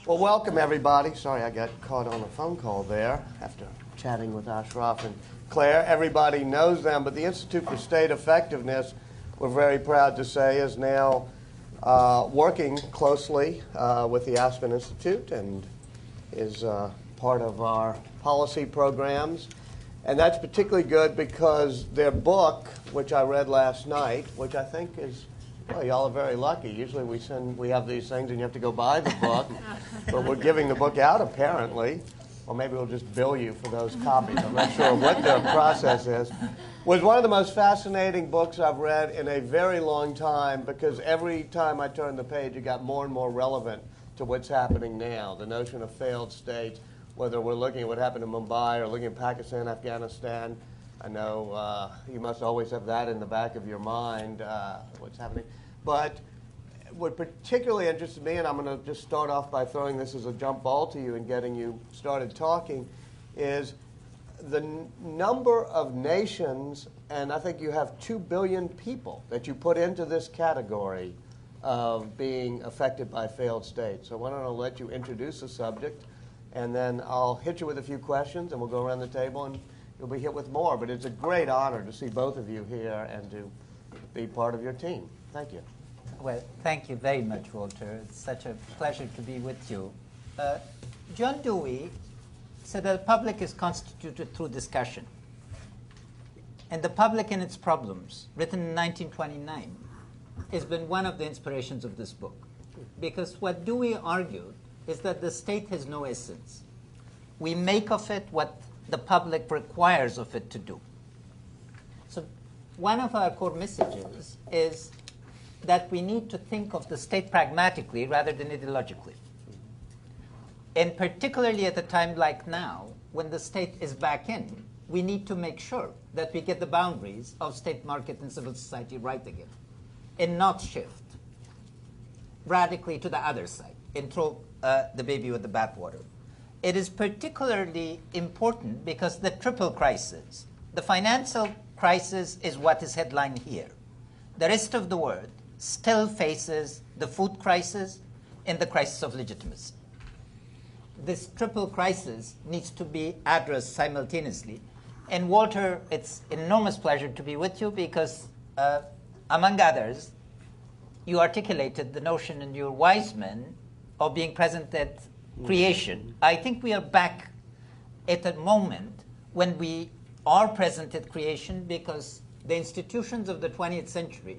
Well, welcome everybody. Sorry I got caught on a phone call there after chatting with Ashraf and Clare. Everybody knows them, but the Institute for State Effectiveness, we're very proud to say, is now working closely with the Aspen Institute and is part of our policy programs. And that's particularly good because their book, which I read last night, which I think is, well, y'all are very lucky. Usually we have these things and you have to go buy the book, but we're giving the book out apparently, or maybe we'll just bill you for those copies. I'm not sure what their process is. Was one of the most fascinating books I've read in a very long time because every time I turned the page, it got more and more relevant to what's happening now. The notion of failed states, whether we're looking at what happened in Mumbai or looking at Pakistan, Afghanistan. I know you must always have that in the back of your mind, what's happening. But what particularly interested me, and I'm going to just start off by throwing this as a jump ball to you and getting you started talking, is the number of nations, and I think you have 2 billion people that you put into this category of being affected by failed states. So why don't I let you introduce the subject, and then I'll hit you with a few questions, and we'll go around the table, and you'll be hit with more. But it's a great honor to see both of you here and to be part of your team. Thank you. Well, thank you very much, Walter. It's such a pleasure to be with you. John Dewey said that the public is constituted through discussion. And The Public and Its Problems, written in 1929, has been one of the inspirations of this book. Because what Dewey argued is that the state has no essence. We make of it what the public requires of it to do. So one of our core messages is that we need to think of the state pragmatically rather than ideologically. And particularly at a time like now, when the state is back in, we need to make sure that we get the boundaries of state, market, and civil society right again, and not shift radically to the other side and throw the baby with the bathwater. It is particularly important because the triple crisis, the financial crisis is what is headlined here. The rest of the world still faces the food crisis and the crisis of legitimacy. This triple crisis needs to be addressed simultaneously. And Walter, it's an enormous pleasure to be with you because, among others, you articulated the notion in your wise men of being present at creation. I think we are back at a moment when we are present at creation because the institutions of the 20th century,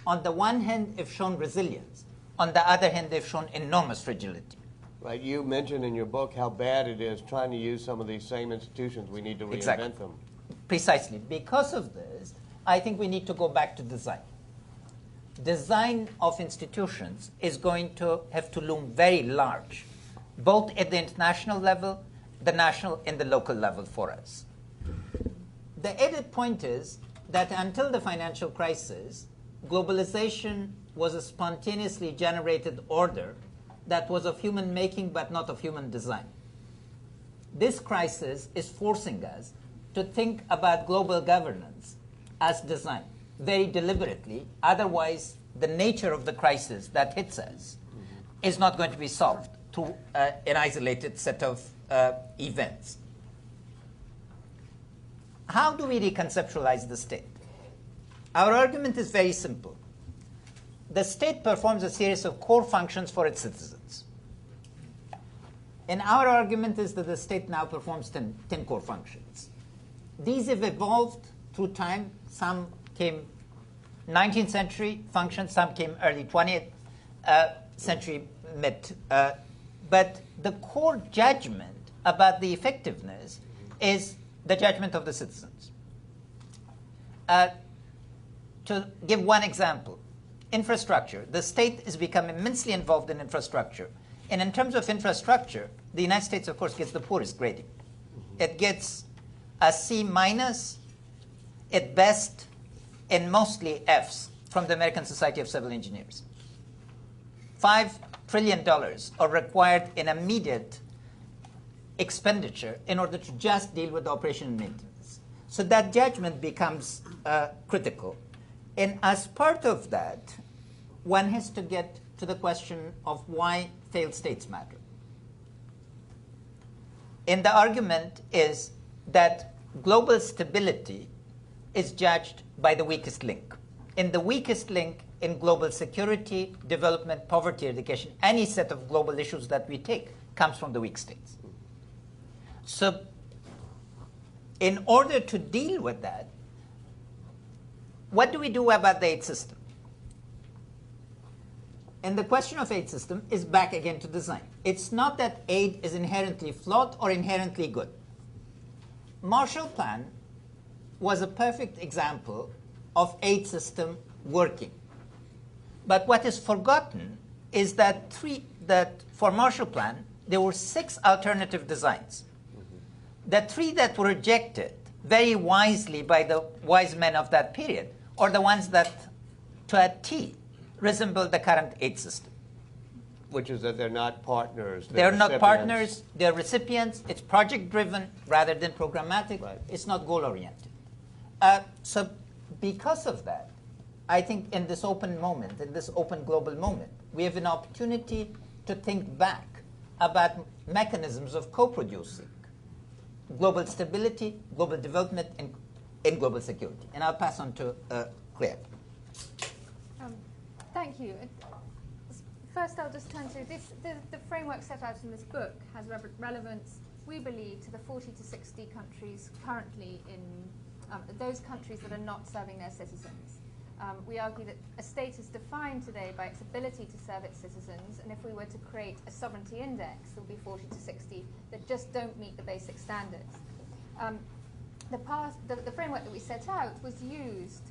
on the one hand, have shown resilience. On the other hand, they've shown enormous fragility. Right. You mentioned in your book how bad it is trying to use some of these same institutions. We need to reinvent them. Precisely. Because of this, I think we need to go back to design. Design of institutions is going to have to loom very large, both at the international level, the national, and the local level for us. The added point is that until the financial crisis, globalization was a spontaneously generated order that was of human making but not of human design. This crisis is forcing us to think about global governance as design very deliberately. Otherwise, the nature of the crisis that hits us is not going to be solved through an isolated set of events. How do we reconceptualize the state? Our argument is very simple. The state performs a series of core functions for its citizens. And our argument is that the state now performs 10 core functions. These have evolved through time. Some came 19th century functions, some came early 20th century mid. But the core judgment about the effectiveness is the judgment of the citizens. To give one example, infrastructure. The state has become immensely involved in infrastructure. And in terms of infrastructure, the United States, of course, gets the poorest grading. It gets a C minus at best and mostly Fs from the American Society of Civil Engineers. $5 trillion are required in immediate expenditure in order to just deal with operation and maintenance. So that judgment becomes critical. And as part of that, one has to get to the question of why failed states matter. in the argument is that global stability is judged by the weakest link. And the weakest link in global security, development, poverty, education, any set of global issues that we take comes from the weak states. So in order to deal with that, what do we do about the aid system? And the question of aid system is back again to design. It's not that aid is inherently flawed or inherently good. Marshall Plan was a perfect example of aid system working. But what is forgotten is that for Marshall Plan, there were 6 alternative designs. The 3 that were rejected very wisely by the wise men of that period are the ones that, to a T, resemble the current aid system. Which is that they're not partners. They're not partners, they're recipients. It's project-driven rather than programmatic. Right. It's not goal-oriented. So because of that, I think in this open moment, in this open global moment, we have an opportunity to think back about mechanisms of co-producing global stability, global development, and global security. And I'll pass on to Claire. Thank you. First, I'll just turn to this. The framework set out in this book has relevance, we believe, to the 40 to 60 countries currently in those countries that are not serving their citizens. We argue that a state is defined today by its ability to serve its citizens, and if we were to create a sovereignty index, there would be 40 to 60 that just don't meet the basic standards. The framework that we set out was used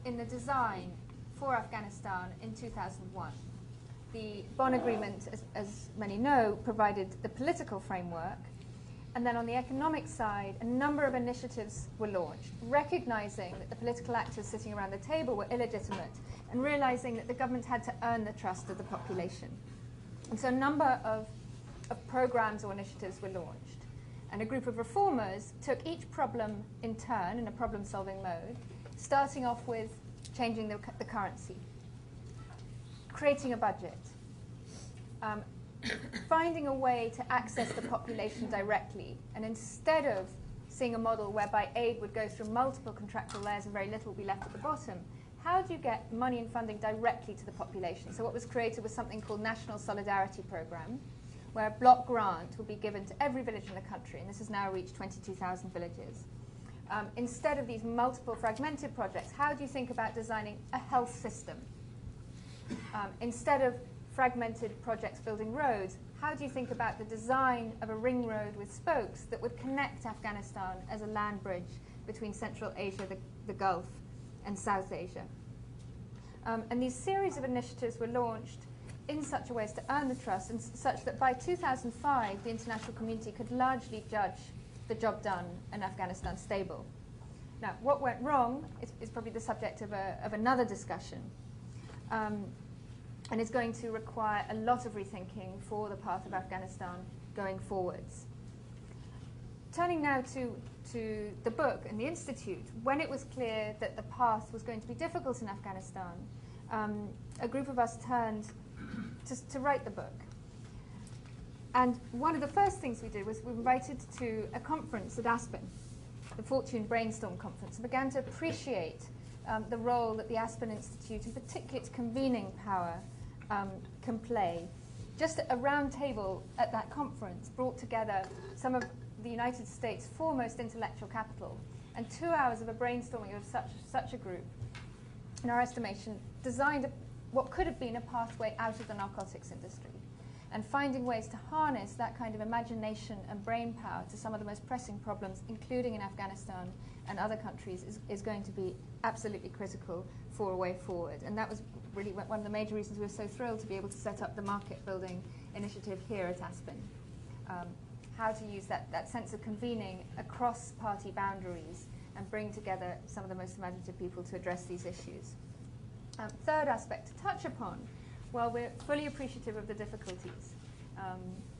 in the design for Afghanistan in 2001. The Bonn Agreement, as many know, provided the political framework. And then on the economic side, a number of initiatives were launched, recognizing that the political actors sitting around the table were illegitimate and realizing that the government had to earn the trust of the population. And so a number of programs or initiatives were launched. And a group of reformers took each problem in turn in a problem-solving mode, starting off with changing the currency, creating a budget, finding a way to access the population directly, and instead of seeing a model whereby aid would go through multiple contractual layers and very little would be left at the bottom, how do you get money and funding directly to the population? So what was created was something called National Solidarity Programme, where a block grant would be given to every village in the country, and this has now reached 22,000 villages. Instead of these multiple fragmented projects, how do you think about designing a health system? Instead of fragmented projects building roads, how do you think about the design of a ring road with spokes that would connect Afghanistan as a land bridge between Central Asia, the Gulf, and South Asia? And these series of initiatives were launched in such a way as to earn the trust, and such that by 2005, the international community could largely judge the job done and Afghanistan stable. Now, what went wrong is probably the subject of another discussion. And is going to require a lot of rethinking for the path of Afghanistan going forwards. Turning now to the book and the Institute, when it was clear that the path was going to be difficult in Afghanistan, a group of us turned to write the book. And one of the first things we did was we invited to a conference at Aspen, the Fortune Brainstorm Conference, and began to appreciate the role that the Aspen Institute, and particularly its convening power, can play. Just a round table at that conference brought together some of the United States' foremost intellectual capital, and 2 hours of a brainstorming of such a group, in our estimation, designed what could have been a pathway out of the narcotics industry. And finding ways to harness that kind of imagination and brain power to some of the most pressing problems, including in Afghanistan and other countries, is going to be absolutely critical for a way forward. And that was really one of the major reasons we were so thrilled to be able to set up the market building initiative here at Aspen. How to use that sense of convening across party boundaries and bring together some of the most imaginative people to address these issues. Third aspect to touch upon, while we're fully appreciative of the difficulties,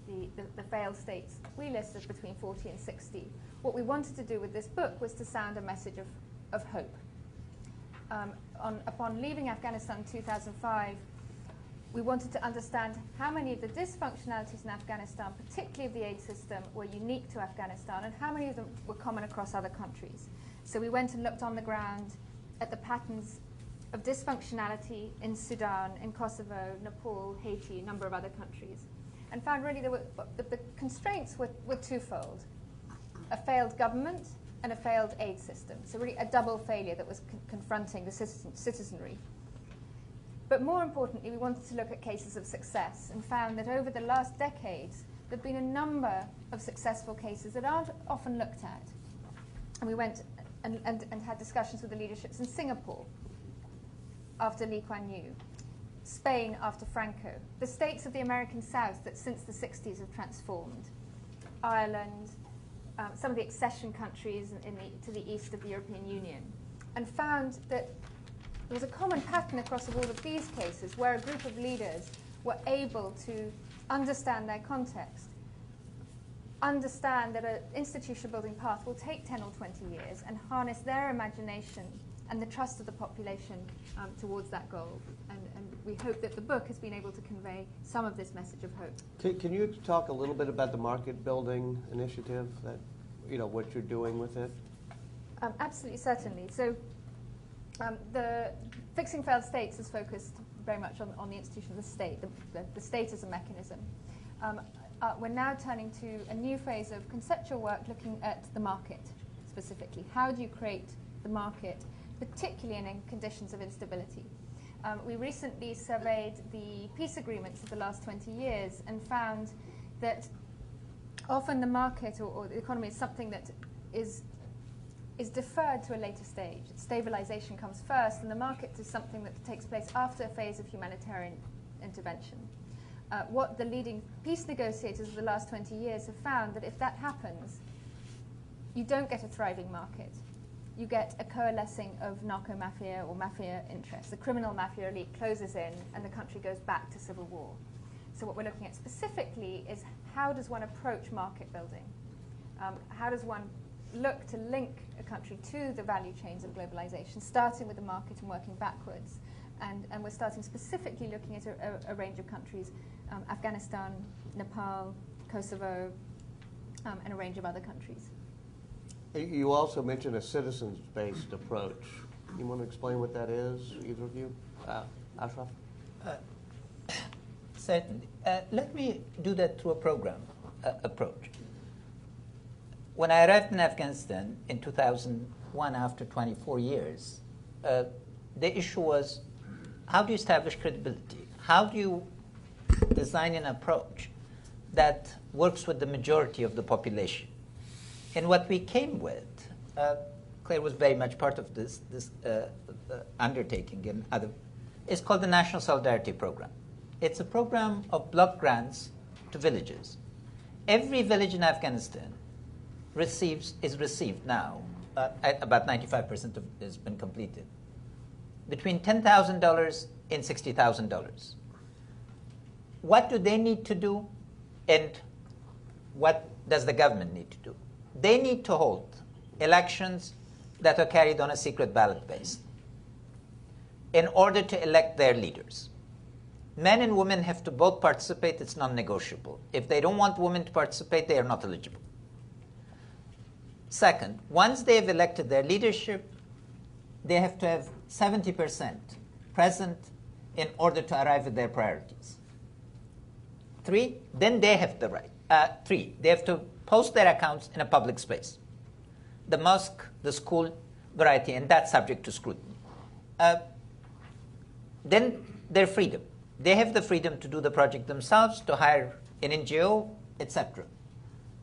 the failed states we listed between 40 and 60, what we wanted to do with this book was to sound a message of hope. Upon leaving Afghanistan in 2005, We wanted to understand how many of the dysfunctionalities in Afghanistan, particularly of the aid system, were unique to Afghanistan and how many of them were common across other countries. So we went and looked on the ground at the patterns of dysfunctionality in Sudan, in Kosovo, Nepal, Haiti, a number of other countries, and found really the constraints were twofold: a failed government and a failed aid system. So really a double failure that was confronting the citizenry. But more importantly, we wanted to look at cases of success and found that over the last decades, there have been a number of successful cases that aren't often looked at. And we went and had discussions with the leaderships in Singapore after Lee Kuan Yew, Spain after Franco, the states of the American South that since the 60s have transformed, Ireland, some of the accession countries to the east of the European Union, and found that there was a common pattern across all of these cases where a group of leaders were able to understand their context, understand that an institution building path will take 10 or 20 years, and harness their imagination and the trust of the population towards that goal. And we hope that the book has been able to convey some of this message of hope. Can you talk a little bit about the market building initiative, that, what you're doing with it? Absolutely, certainly. So the Fixing Failed States is focused very much on the institution of the state, the state as a mechanism. We're now turning to a new phase of conceptual work looking at the market specifically. How do you create the market, particularly in conditions of instability? We recently surveyed the peace agreements of the last 20 years and found that often the market or the economy is something that is deferred to a later stage. Stabilization comes first, and the market is something that takes place after a phase of humanitarian intervention. What the leading peace negotiators of the last 20 years have found that if that happens, you don't get a thriving market. You get a coalescing of narco-mafia or mafia interests. The criminal mafia elite closes in, and the country goes back to civil war. So what we're looking at specifically is how does one approach market building? How does one look to link a country to the value chains of globalization, starting with the market and working backwards? And we're starting specifically looking at a range of countries, Afghanistan, Nepal, Kosovo, and a range of other countries. You also mentioned a citizens-based approach. You want to explain what that is, either of you? Ashraf? Certainly. Let me do that through a program approach. When I arrived in Afghanistan in 2001, after 24 years, the issue was, how do you establish credibility? How do you design an approach that works with the majority of the population? And what we came with, Claire was very much part of this undertaking and other, is called the National Solidarity Program. It's a program of block grants to villages. Every village in Afghanistan is received now, about 95% of it has been completed, between $10,000 and $60,000. What do they need to do, and what does the government need to do? They need to hold elections that are carried on a secret ballot base in order to elect their leaders. Men and women have to both participate. It's non-negotiable. If they don't want women to participate, they are not eligible. Second, once they have elected their leadership, they have to have 70% present in order to arrive at their priorities. Then they have the right. They have to post their accounts in a public space. The mosque, the school, variety, and that's subject to scrutiny. Then their freedom. They have the freedom to do the project themselves, to hire an NGO, etc.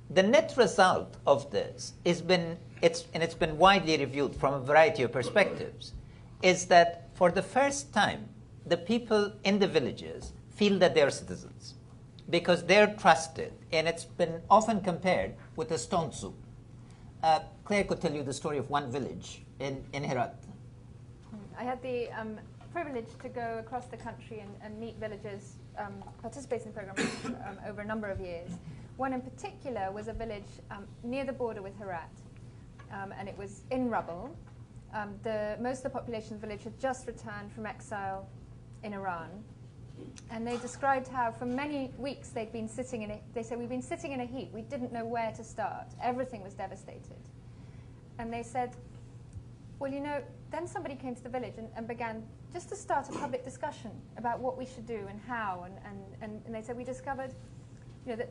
The net result of this it's been widely reviewed from a variety of perspectives, is that for the first time, the people in the villages feel that they are citizens because they're trusted, and it's been often compared with a stone soup. Claire could tell you the story of one village in Herat. I had the privilege to go across the country and meet villagers participating in the program over a number of years. One in particular was a village near the border with Herat, and it was in rubble. Most of the population of the village had just returned from exile in Iran, And they described how for many weeks they'd been sitting in they said, we've been sitting in a heap. We didn't know where to start. Everything was devastated. And they said, well, you know, then somebody came to the village and began just to start a public discussion about what we should do and how. And they said, we discovered, you know, that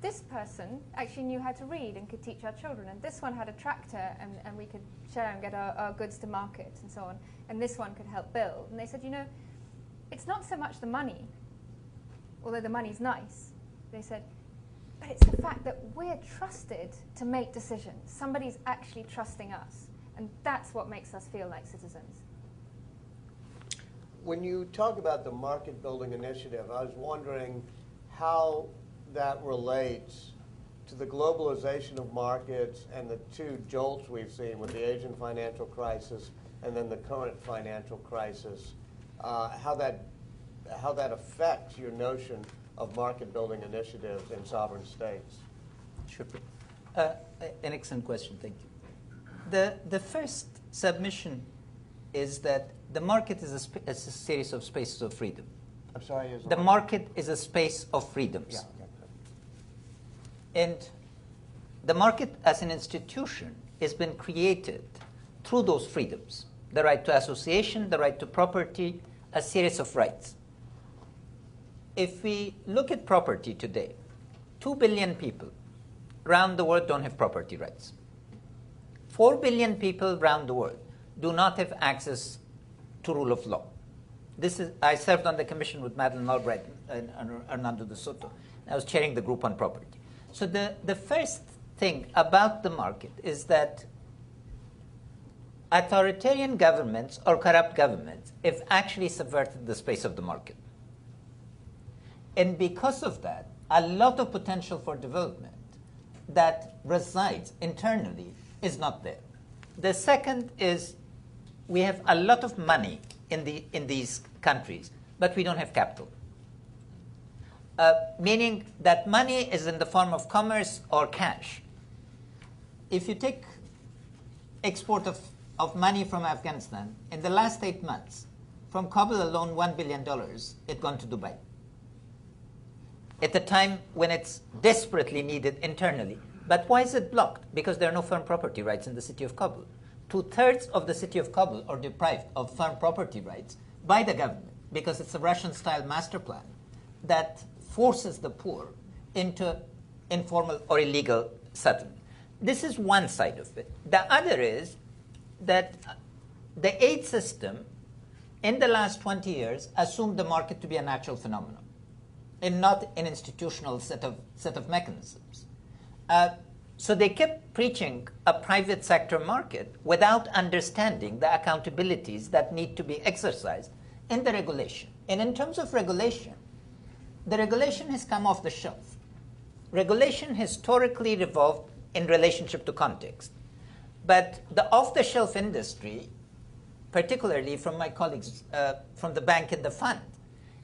this person actually knew how to read and could teach our children. And this one had a tractor and we could share and get our goods to market and so on. And this one could help build. And they said, you know, it's not so much the money, although the money's nice. They said, but it's the fact that we're trusted to make decisions. Somebody's actually trusting us. And that's what makes us feel like citizens. When you talk about the market building initiative, I was wondering how that relates to the globalization of markets and the two jolts we've seen with the Asian financial crisis and then the current financial crisis, how that affects your notion of market building initiatives in sovereign states. Sure. An excellent question, thank you. The first submission is that the market is a series of spaces of freedom. I'm sorry? The market is a space of freedoms. Yeah. And the market as an institution has been created through those freedoms. The right to association, the right to property, a series of rights. If we look at property today, 2 billion people around the world don't have property rights. 4 billion people around the world do not have access to rule of law. I served on the commission with Madeleine Albright and Hernando de Soto. I was chairing the group on property. So the first thing about the market is that authoritarian governments or corrupt governments have actually subverted the space of the market. And because of that, a lot of potential for development that resides internally is not there. The second is we have a lot of money in these countries, but we don't have capital. Meaning that money is in the form of commerce or cash. If you take export of money from Afghanistan, in the last 8 months, from Kabul alone, $1 billion had gone to Dubai. At the time when it's desperately needed internally. But why is it blocked? Because there are no firm property rights in the city of Kabul. 2/3 of the city of Kabul are deprived of firm property rights by the government because it's a Russian-style master plan that forces the poor into informal or illegal settlement. This is one side of it. The other is that the aid system in the last 20 years assumed the market to be a natural phenomenon and not an institutional set of mechanisms. So they kept preaching a private sector market without understanding the accountabilities that need to be exercised in the regulation. And in terms of regulation, the regulation has come off the shelf. Regulation historically revolved in relationship to context. But the off-the-shelf industry, particularly from my colleagues from the bank and the fund,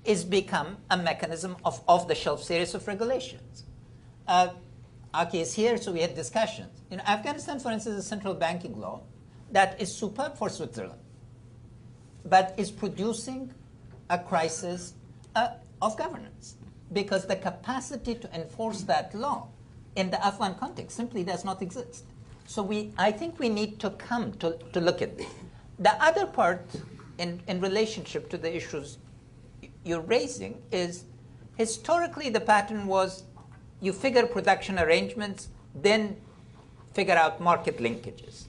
is become a mechanism of off-the-shelf series of regulations. Aki is here, so we had discussions. In Afghanistan, for instance, is a central banking law that is superb for Switzerland, but is producing a crisis of governance because the capacity to enforce that law in the Afghan context simply does not exist. So I think we need to come to look at this. The other part in relationship to the issues you're raising is historically the pattern was you figure production arrangements, then figure out market linkages.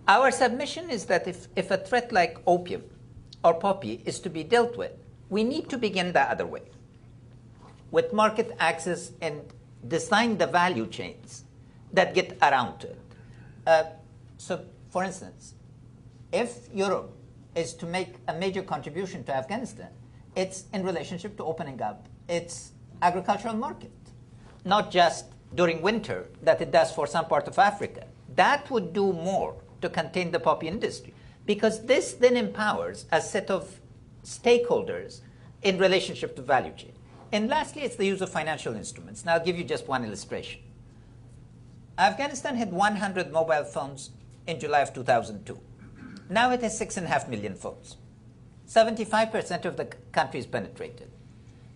Our submission is that if a threat like opium or poppy is to be dealt with, we need to begin the other way, with market access and design the value chains that get around it. So, for instance, if Europe is to make a major contribution to Afghanistan, it's in relationship to opening up its agricultural market, not just during winter that it does for some part of Africa. That would do more to contain the poppy industry because this then empowers a set of stakeholders in relationship to value chain. And lastly, it's the use of financial instruments. Now, I'll give you just one illustration. Afghanistan had 100 mobile phones in July of 2002. Now it has 6.5 million phones. 75% of the country is penetrated.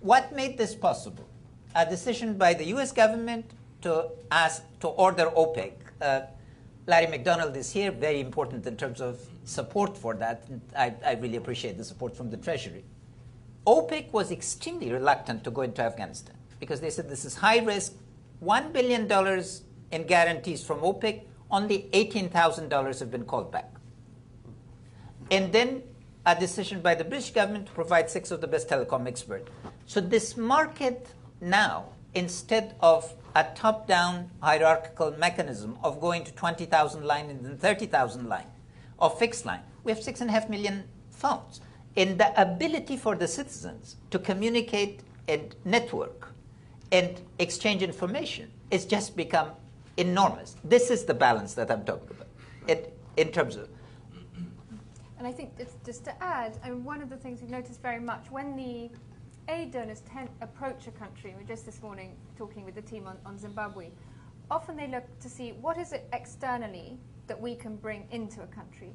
What made this possible? A decision by the US government to order OPEC. Larry McDonald is here, very important in terms of support for that. And I really appreciate the support from the Treasury. OPEC was extremely reluctant to go into Afghanistan because they said this is high risk. $1 billion in guarantees from OPEC, only $18,000 have been called back. And then a decision by the British government to provide 6 of the best telecom experts. So this market now, instead of a top-down hierarchical mechanism of going to 20,000 line and then 30,000 line of fixed line, we have 6.5 million phones. And the ability for the citizens to communicate and network and exchange information has just become enormous. This is the balance that I'm talking about in terms of. And I think just to add, I mean, one of the things we've noticed very much when the aid donors approach a country, we were just this morning talking with the team on Zimbabwe, often they look to see what is it externally that we can bring into a country,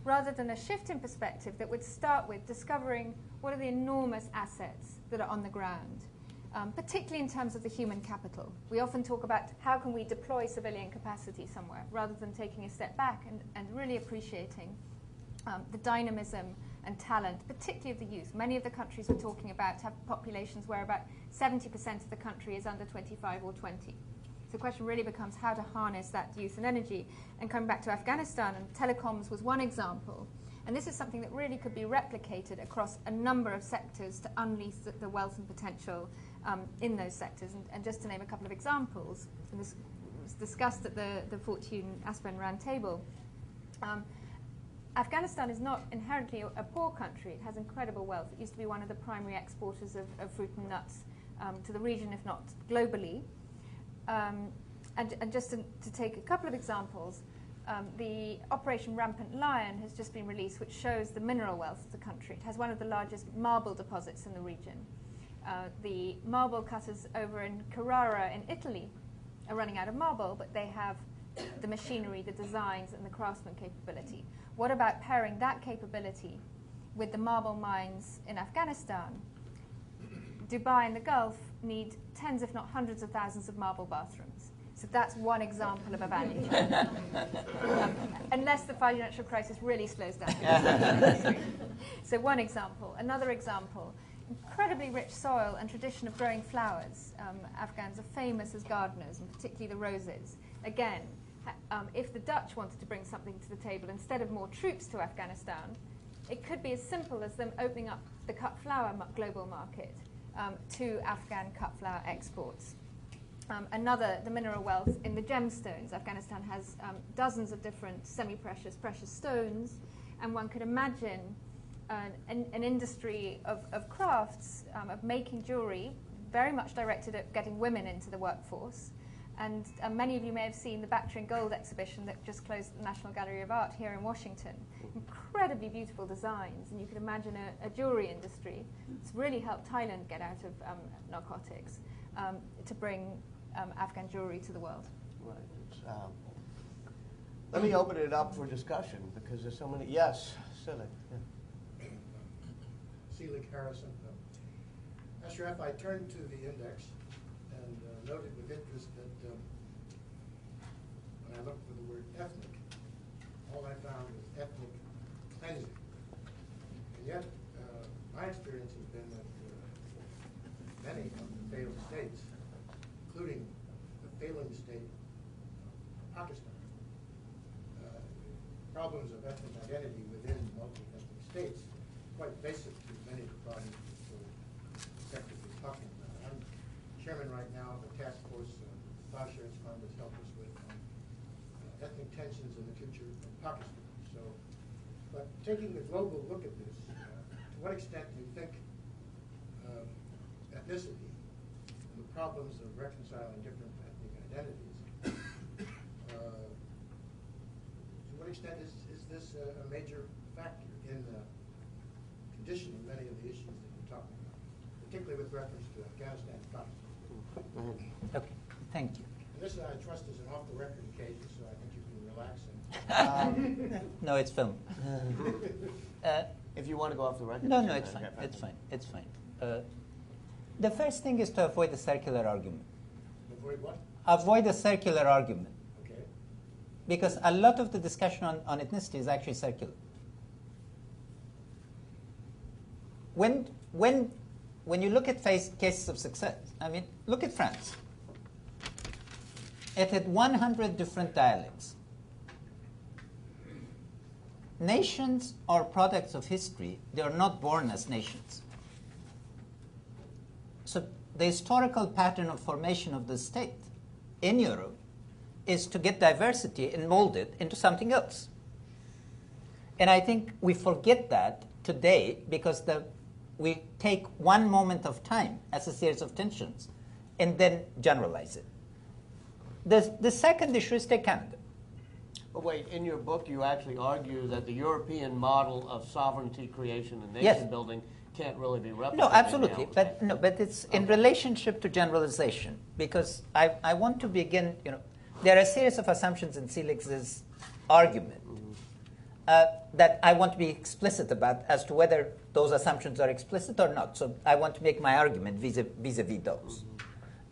rather than a shift in perspective that would start with discovering what are the enormous assets that are on the ground, particularly in terms of the human capital. We often talk about how can we deploy civilian capacity somewhere, rather than taking a step back and really appreciating the dynamism and talent, particularly of the youth. Many of the countries we're talking about have populations where about 70% of the country is under 25 or 20. So the question really becomes how to harness that youth and energy. And coming back to Afghanistan, and telecoms was one example. And this is something that really could be replicated across a number of sectors to unleash the wealth and potential in those sectors. And just to name a couple of examples, and this was discussed at the Fortune Aspen Roundtable, Afghanistan is not inherently a poor country. It has incredible wealth. It used to be one of the primary exporters of fruit and nuts to the region, if not globally. And just to take a couple of examples, the Operation Rampant Lion has just been released, which shows the mineral wealth of the country. It has one of the largest marble deposits in the region. The marble cutters over in Carrara in Italy are running out of marble, but they have the machinery, the designs, and the craftsman capability. What about pairing that capability with the marble mines in Afghanistan? Dubai and the Gulf need tens, if not hundreds of thousands of marble bathrooms. So that's one example of a value chain. Unless the financial crisis really slows down. So one example. Another example, incredibly rich soil and tradition of growing flowers. Afghans are famous as gardeners, and particularly the roses. Again, if the Dutch wanted to bring something to the table, instead of more troops to Afghanistan, it could be as simple as them opening up the cut flower global market to Afghan cut flower exports. Another, the mineral wealth in the gemstones. Afghanistan has dozens of different semi-precious, precious stones, and one could imagine an industry of crafts, of making jewelry, very much directed at getting women into the workforce. And many of you may have seen the Bactria and Gold exhibition that just closed at the National Gallery of Art here in Washington. Incredibly beautiful designs, and you can imagine a jewelry industry. It's really helped Thailand get out of narcotics to bring Afghan jewelry to the world. Right. Let me open it up for discussion because there's so many. Yes, Selig. Yeah. Selig Harrison. Ashraf, I turned to the index and noted with interest that when I looked for the word ethnic, all I found was ethnic cleansing. And yet, my experience has been that many of the failed states, including the failing state of Pakistan, problems of ethnic identity within multi-ethnic states, quite basic to many of the problems that the sector is talking about. I'm chairman right now of a task force Bashir's Fund has helped us with ethnic tensions in the future of Pakistan. So, but taking a global look at this, to what extent do you think ethnicity and the problems of reconciling different ethnic identities, to what extent is this a major factor in the condition of many of the issues that you're talking about, particularly with reference to Afghanistan and Pakistan? Okay, thank you. And this, I trust, is an off-the-record occasion, so I think you can relax and... No, it's film. If if you want to go off the record. No, it's fine. It's fine. It's fine. The first thing is to avoid the circular argument. Avoid what? Avoid the circular argument. Okay. Because a lot of the discussion on ethnicity is actually circular. When you look at cases of success, I mean, look at France. It had 100 different dialects. Nations are products of history. They are not born as nations. So the historical pattern of formation of the state in Europe is to get diversity and mold it into something else. And I think we forget that today because we take one moment of time as a series of tensions and then generalize it. The second issue is take Canada. But wait, in your book, you actually argue that the European model of sovereignty creation and nation building can't really be replicated. No, absolutely, but it's in relationship to generalization because I want to begin. There are a series of assumptions in Selig's argument that I want to be explicit about as to whether those assumptions are explicit or not. So I want to make my argument vis-a-vis those.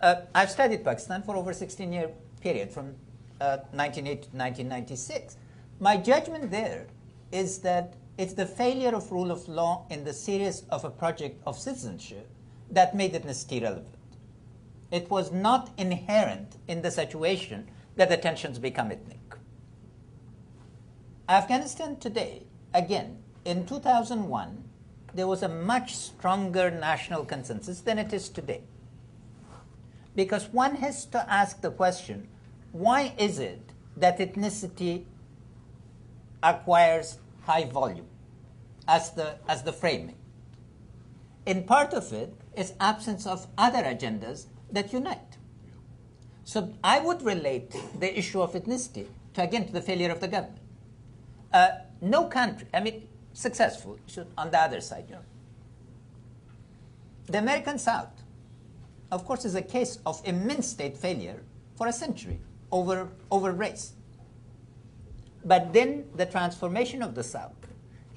I've studied Pakistan for over a 16-year period from 1980 to 1996. My judgment there is that it's the failure of rule of law in the series of a project of citizenship that made ethnicity relevant. It was not inherent in the situation that the tensions become ethnic. Afghanistan today, again, in 2001, there was a much stronger national consensus than it is today. Because one has to ask the question, why is it that ethnicity acquires high volume as the framing? And part of it is absence of other agendas that unite. So I would relate the issue of ethnicity to the failure of the government. No country, successful, on the other side, The American South, of course, is a case of immense state failure for a century over race. But then the transformation of the South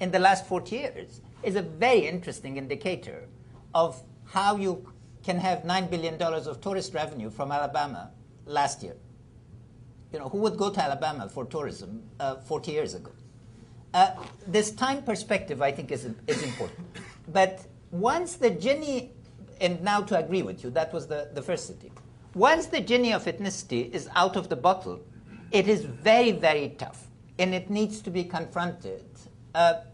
in the last 40 years is a very interesting indicator of how you can have $9 billion of tourist revenue from Alabama last year. Who would go to Alabama for tourism 40 years ago? This time perspective, I think, is important. But once the genie, and now to agree with you, that was the first city. Once the genie of ethnicity is out of the bottle, it is very, very tough. And it needs to be confronted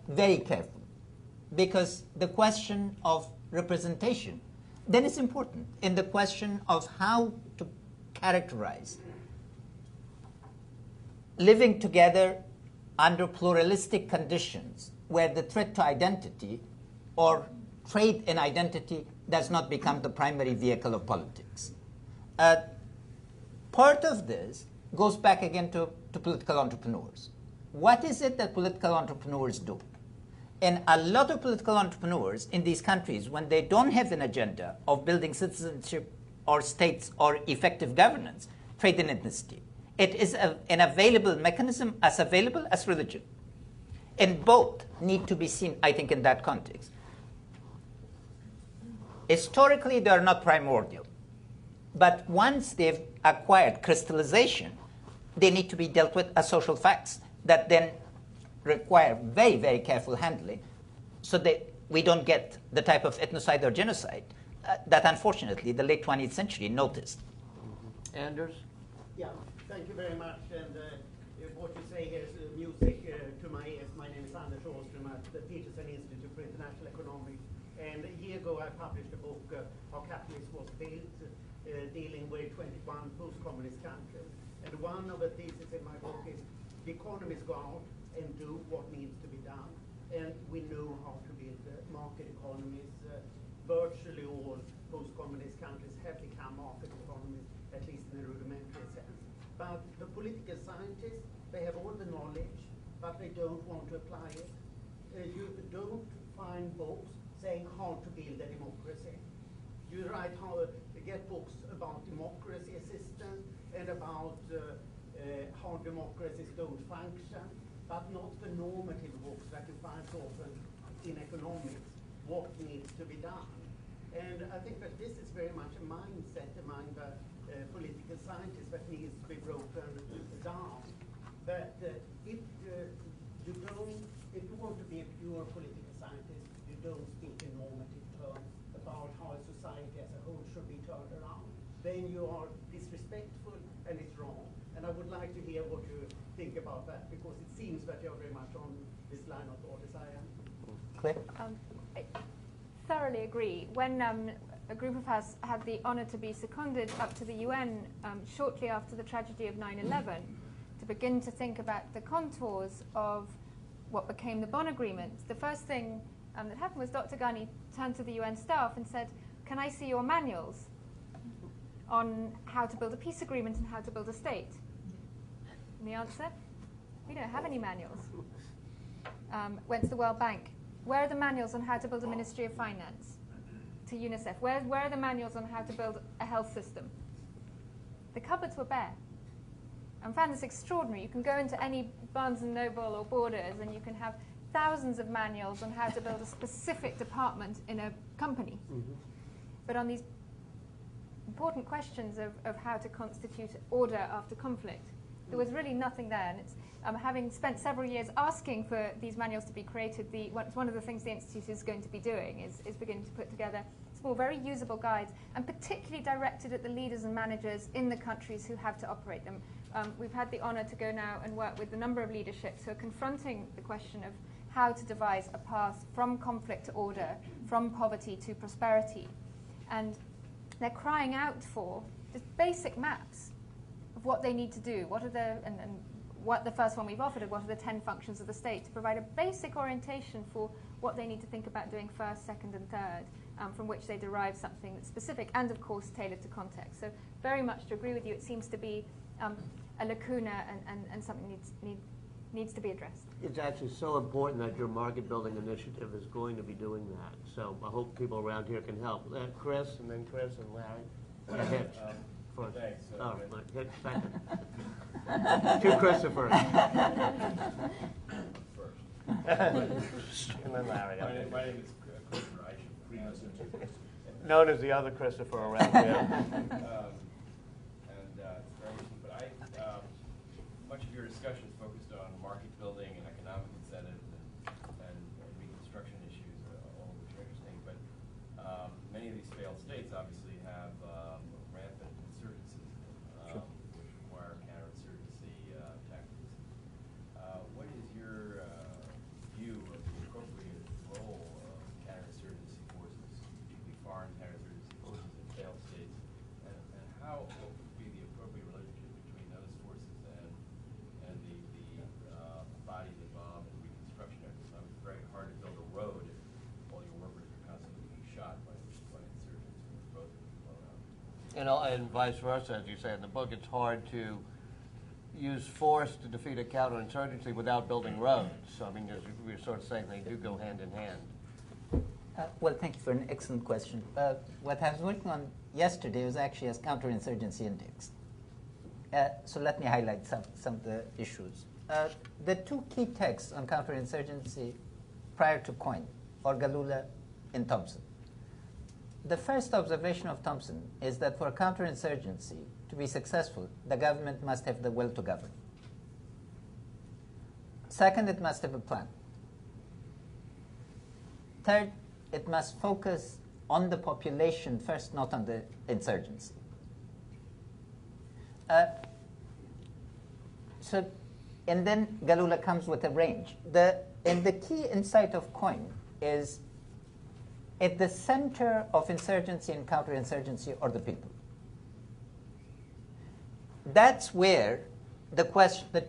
very carefully. Because the question of representation then is important. And the question of how to characterize living together under pluralistic conditions where the threat to identity or trade in identity does not become the primary vehicle of politics. Part of this goes back again to political entrepreneurs. What is it that political entrepreneurs do? And a lot of political entrepreneurs in these countries, when they don't have an agenda of building citizenship or states or effective governance, trade in ethnicity. It is an available mechanism, as available as religion. And both need to be seen, I think, in that context. Historically, they are not primordial. But once they've acquired crystallization, they need to be dealt with as social facts that then require very, very careful handling so that we don't get the type of ethnocide or genocide that, unfortunately, the late 20th century noticed. Anders? Yeah, thank you very much. And what you say here is music to my ears. My name is Anders Åström at the Aspen Institute for International Economics. And a year ago, I published a book, How Capitalism Was Built, dealing with 21 post-communist countries. And one of the theses in my book is the economies go out and do what needs to be done. And we know how to build market economies. Virtually all post-communist countries have become market economies, at least in a rudimentary sense. But the political scientists, they have all the knowledge, but they don't want to apply it. You don't find books saying how to build a democracy. You write how to get books about democracy assistance and about how democracies don't function, but not the normative books that you find so often in economics what needs to be done. And I think that this is very much a mindset among the political scientists that needs to be broken down. That if you want to be a pure political scientist, you don't speak in normative terms about how a society as a whole should be turned around. Then you are disrespectful and it's wrong. And I would like to hear what you think about that, because it seems that you're very much on this line of thought as I am. Claire? I thoroughly agree. When a group of us had the honor to be seconded up to the UN shortly after the tragedy of 9/11 to begin to think about the contours of what became the Bonn Agreement, the first thing that happened was Dr. Ghani turned to the UN staff and said, "Can I see your manuals on how to build a peace agreement and how to build a state?" And the answer, we don't have any manuals. Went to the World Bank. Where are the manuals on how to build a Ministry of Finance? To UNICEF. Where are the manuals on how to build a health system? The cupboards were bare. I found this extraordinary. You can go into any Barnes & Noble or Borders and you can have thousands of manuals on how to build a specific department in a company. Mm-hmm. But on these important questions of how to constitute order after conflict, there was really nothing there. And it's, having spent several years asking for these manuals to be created, one of the things the Institute is going to be doing is beginning to put together small, very usable guides, and particularly directed at the leaders and managers in the countries who have to operate them. We've had the honor to go now and work with a number of leaderships who are confronting the question of how to devise a path from conflict to order, from poverty to prosperity. And they're crying out for just basic maps of what they need to do. What are and what the first one we've offered are what are the 10 functions of the state, to provide a basic orientation for what they need to think about doing first, second, and third, from which they derive something that's specific and, of course, tailored to context. So very much to agree with you, it seems to be a lacuna and something needs to be addressed. It's actually so important that your market building initiative is going to be doing that. So I hope people around here can help. Chris, and then Chris and Larry. Hitch first. Thanks. Oh, Hitch second. To Christopher. First. And then Larry. My name is Christopher. I should pronounce it. Known as the other Christopher around here. And it's very interesting. But much of your discussion is focused on market building and economic incentives and reconstruction issues, all of which are interesting. But many of these failed states obviously have rampant insurgencies, which require counterinsurgency tactics. What is your view of the appropriate role of counterinsurgency forces, particularly foreign counterinsurgency forces in failed states, and how what would be the appropriate relationship between those forces and the bodies involved in reconstruction efforts? It's very hard to build a road if all your workers are constantly being shot by insurgents and both of them blown up. And vice versa, as you say in the book, it's hard to use force to defeat a counterinsurgency without building roads. So, I mean, we're sort of saying they do go hand in hand. Well, thank you for an excellent question. What I was working on yesterday was actually a counterinsurgency index. So let me highlight some of the issues. The two key texts on counterinsurgency prior to Coyne are Galula and Thompson. The first observation of Thompson is that for counterinsurgency to be successful, the government must have the will to govern. Second, it must have a plan. Third, it must focus on the population first, not on the insurgency. And then Galula comes with a range. And the key insight of Coyne is at the center of insurgency and counterinsurgency are the people. That's where the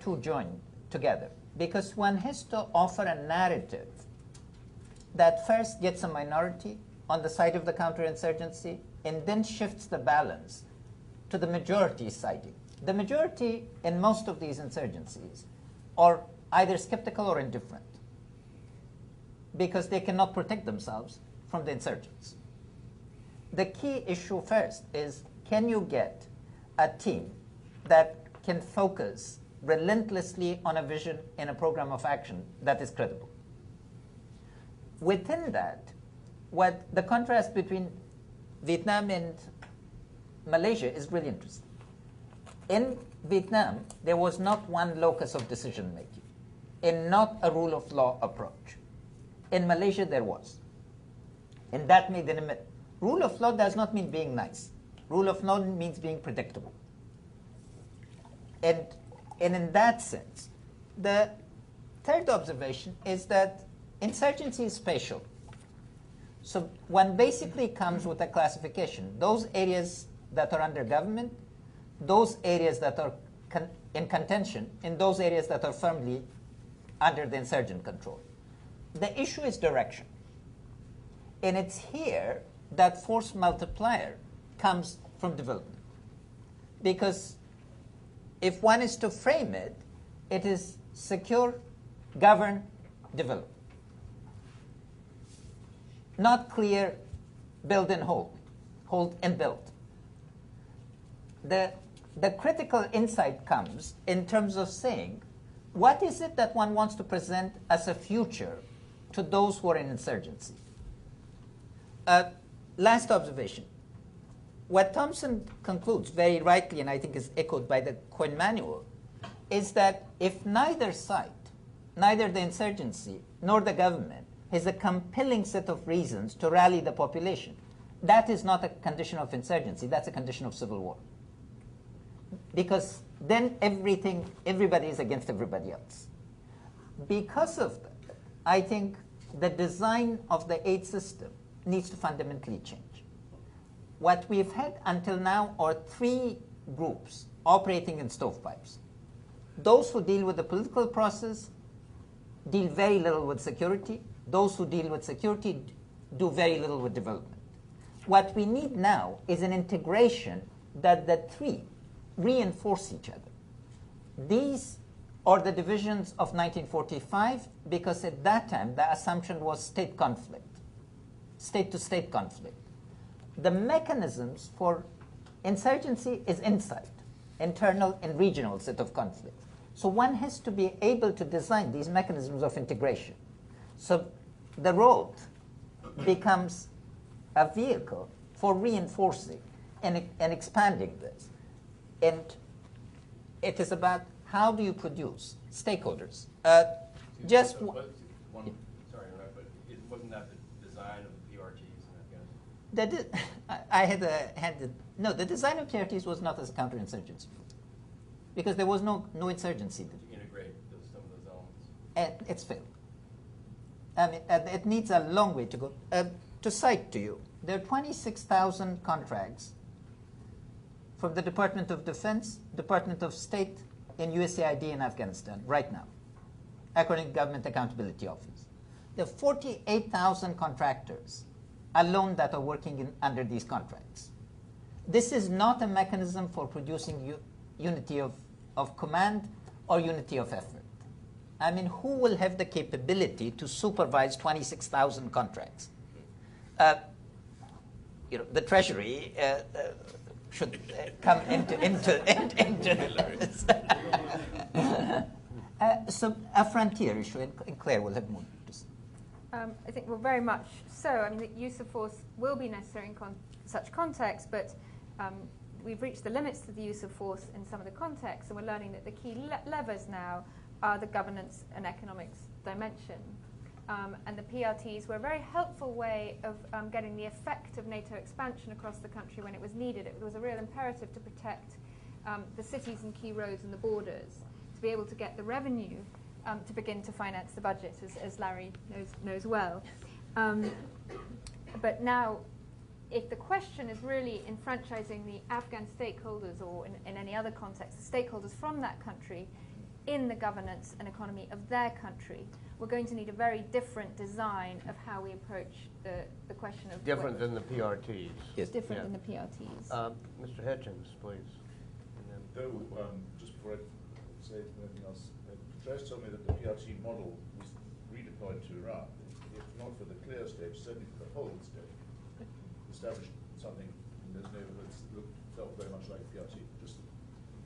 two join together, because one has to offer a narrative that first gets a minority on the side of the counterinsurgency and then shifts the balance to the majority siding. The majority in most of these insurgencies are either skeptical or indifferent because they cannot protect themselves from the insurgents. The key issue first is, can you get a team that can focus relentlessly on a vision and a program of action that is credible? within that, what the contrast between Vietnam and Malaysia is really interesting. In Vietnam, there was not one locus of decision making, and not a rule of law approach. In Malaysia, there was. And that made an immense. Rule of law does not mean being nice. Rule of law means being predictable. And in that sense, the third observation is that insurgency is spatial. So one basically comes with a classification. Those areas that are under government, those areas that are in contention, and those areas that are firmly under the insurgent control. The issue is direction. And it's here that force multiplier comes from development. Because if one is to frame it, it is secure, govern, develop. Not clear, build and hold and build. The critical insight comes in terms of saying, what is it that one wants to present as a future to those who are in insurgency? Last observation. What Thompson concludes very rightly, and I think is echoed by the Quinn Manual, is that if neither side, neither the insurgency nor the government, has a compelling set of reasons to rally the population, that is not a condition of insurgency, that's a condition of civil war. Because then everybody is against everybody else. Because of that, I think the design of the aid system needs to fundamentally change. What we've had until now are three groups operating in stovepipes. Those who deal with the political process deal very little with security. Those who deal with security do very little with development. What we need now is an integration that the three reinforce each other. These are the divisions of 1945 because at that time the assumption was state conflict, state-to-state conflict. The mechanisms for insurgency is inside, internal and regional set of conflict. So one has to be able to design these mechanisms of integration. So the road becomes a vehicle for reinforcing and expanding this. And it is about how do you produce stakeholders. Just one, sorry, but wasn't that the design of the PRTs in Afghanistan? The design of PRTs was not as a counterinsurgency because there was no insurgency. To integrate some of those elements. And it's failed. I mean, it needs a long way to go. To cite to you, there are 26,000 contracts from the Department of Defense, Department of State, and USAID in Afghanistan right now, according to Government Accountability Office. There are 48,000 contractors alone that are working under these contracts. This is not a mechanism for producing unity of command or unity of effort. I mean, who will have the capability to supervise 26,000 contracts? The Treasury should come into this. So a frontier issue, and Claire will have more to say. I think we're very much so. I mean, the use of force will be necessary in such contexts, but we've reached the limits to the use of force in some of the contexts, and we're learning that the key levers now are the governance and economics dimension. And the PRTs were a very helpful way of getting the effect of NATO expansion across the country when it was needed. It was a real imperative to protect the cities and key roads and the borders, to be able to get the revenue to begin to finance the budget, as Larry knows well. But now, if the question is really enfranchising the Afghan stakeholders, or in any other context, the stakeholders from that country in the governance and economy of their country, we're going to need a very different design of how we approach the question of... Different than the PRTs. Yes. Different than the PRTs. Mr. Hitchens, please. Though, just before I say anything else, Joyce told me that the PRT model was redeployed to Iraq, if not for the Clare stage, certainly for the whole stage. Established something in those neighborhoods that felt very much like PRT, just in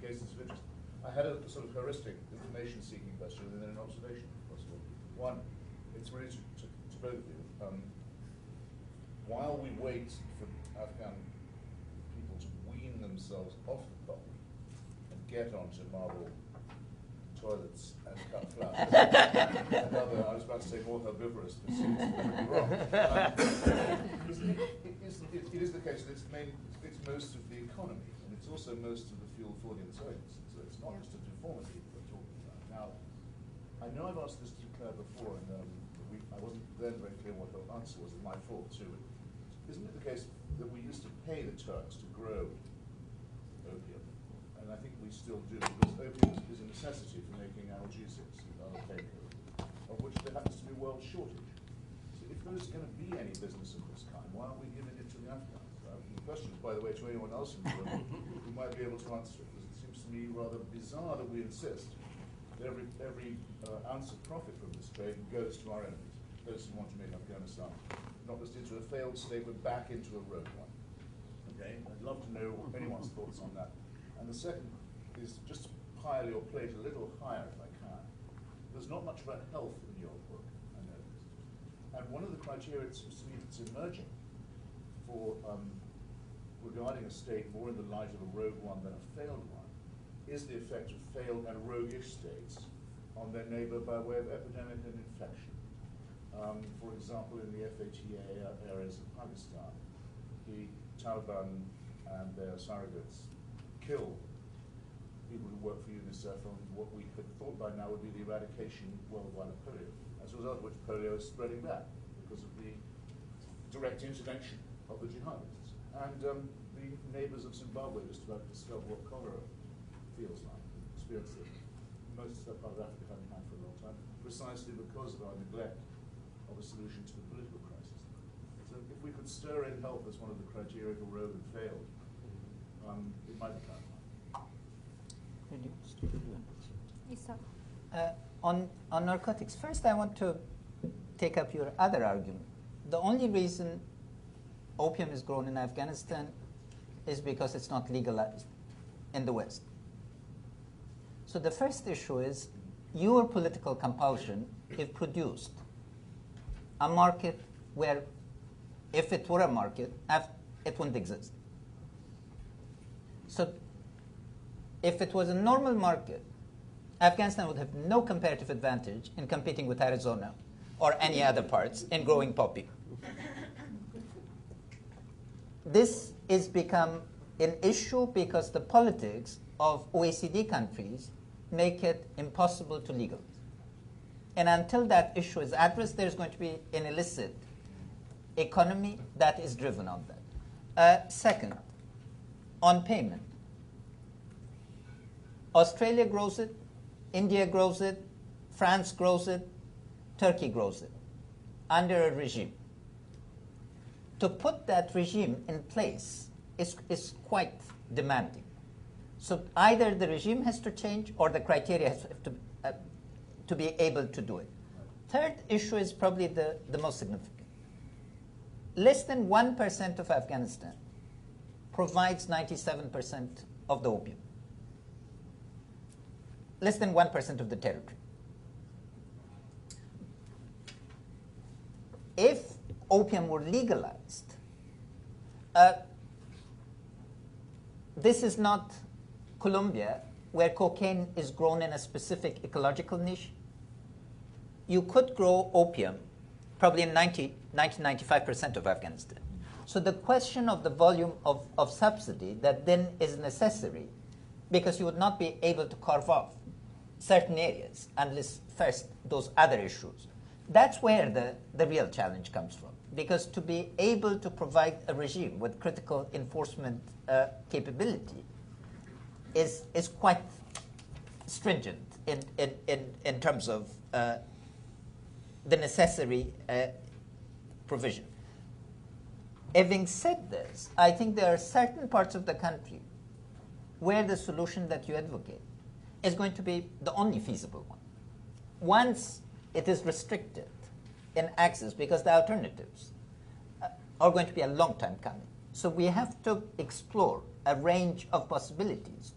cases of interest. I had a sort of heuristic information-seeking question and then an observation, if possible. One, it's really to both of you. While we wait for Afghan people to wean themselves off the problem and get onto marble toilets and cut flowers, and other, I was about to say more herbivorous pursuits, but that would be wrong. It is the case that it's most of the economy, and it's also most of the fuel for the insurgents. So it's not just a deformity that we're talking about. Now, I know I've asked this to Clare before, and I wasn't then very clear what the answer was. It's my fault too. But isn't it the case that we used to pay the Turks to grow opium? And I think we still do, because opium is a necessity for making analgesics and other painkillers, of which there happens to be a world shortage. So if there's going to be any business of this kind, why aren't we giving it to the Afghans? The question is, by the way, to anyone else in the room who might be able to answer it, because it seems to me rather bizarre that we insist that every ounce of profit from this trade goes to our enemies, those who want to make Afghanistan not just into a failed state, but back into a rogue one. Okay, I'd love to know anyone's thoughts on that. And the second is just to pile your plate a little higher, if I can. There's not much about health in your book, I noticed. And one of the criteria it seems to me that's emerging for regarding a state more in the light of a rogue one than a failed one is the effect of failed and roguish states on their neighbor by way of epidemic and infection. For example, in the FATA areas of Pakistan, the Taliban and their surrogates kill people who work for UNICEF on what we had thought by now would be the eradication worldwide of polio, as a result of which polio is spreading back because of the direct intervention of the jihadists. And the neighbors of Zimbabwe just about to discover what cholera feels like, experience that most of that part of Africa haven't had for a long time, precisely because of our neglect of a solution to the political crisis. So if we could stir in health as one of the criteria for rogue and failed, it might be clarified. On narcotics, first I want to take up your other argument. The only reason opium is grown in Afghanistan is because it's not legalized in the West. So the first issue is your political compulsion, if produced a market where, if it were a market, it wouldn't exist. So if it was a normal market, Afghanistan would have no comparative advantage in competing with Arizona or any other parts in growing poppy. This has become an issue because the politics of OECD countries make it impossible to legalize. And until that issue is addressed, there's going to be an illicit economy that is driven on that. Second, on payment. Australia grows it, India grows it, France grows it, Turkey grows it, under a regime. To put that regime in place is quite demanding. So either the regime has to change or the criteria has to be able to do it. Third issue is probably the most significant. Less than 1% of Afghanistan provides 97% of the opium. Less than 1% of the territory. If opium were legalized, this is not Colombia, where cocaine is grown in a specific ecological niche. You could grow opium probably in 90-95% of Afghanistan. So the question of the volume of subsidy that then is necessary, because you would not be able to carve off certain areas unless first those other issues. That's where the real challenge comes from. Because to be able to provide a regime with critical enforcement capability is quite stringent in terms of the necessary provision. Having said this, I think there are certain parts of the country where the solution that you advocate is going to be the only feasible one. Once it is restricted in access, because the alternatives are going to be a long time coming. So we have to explore a range of possibilities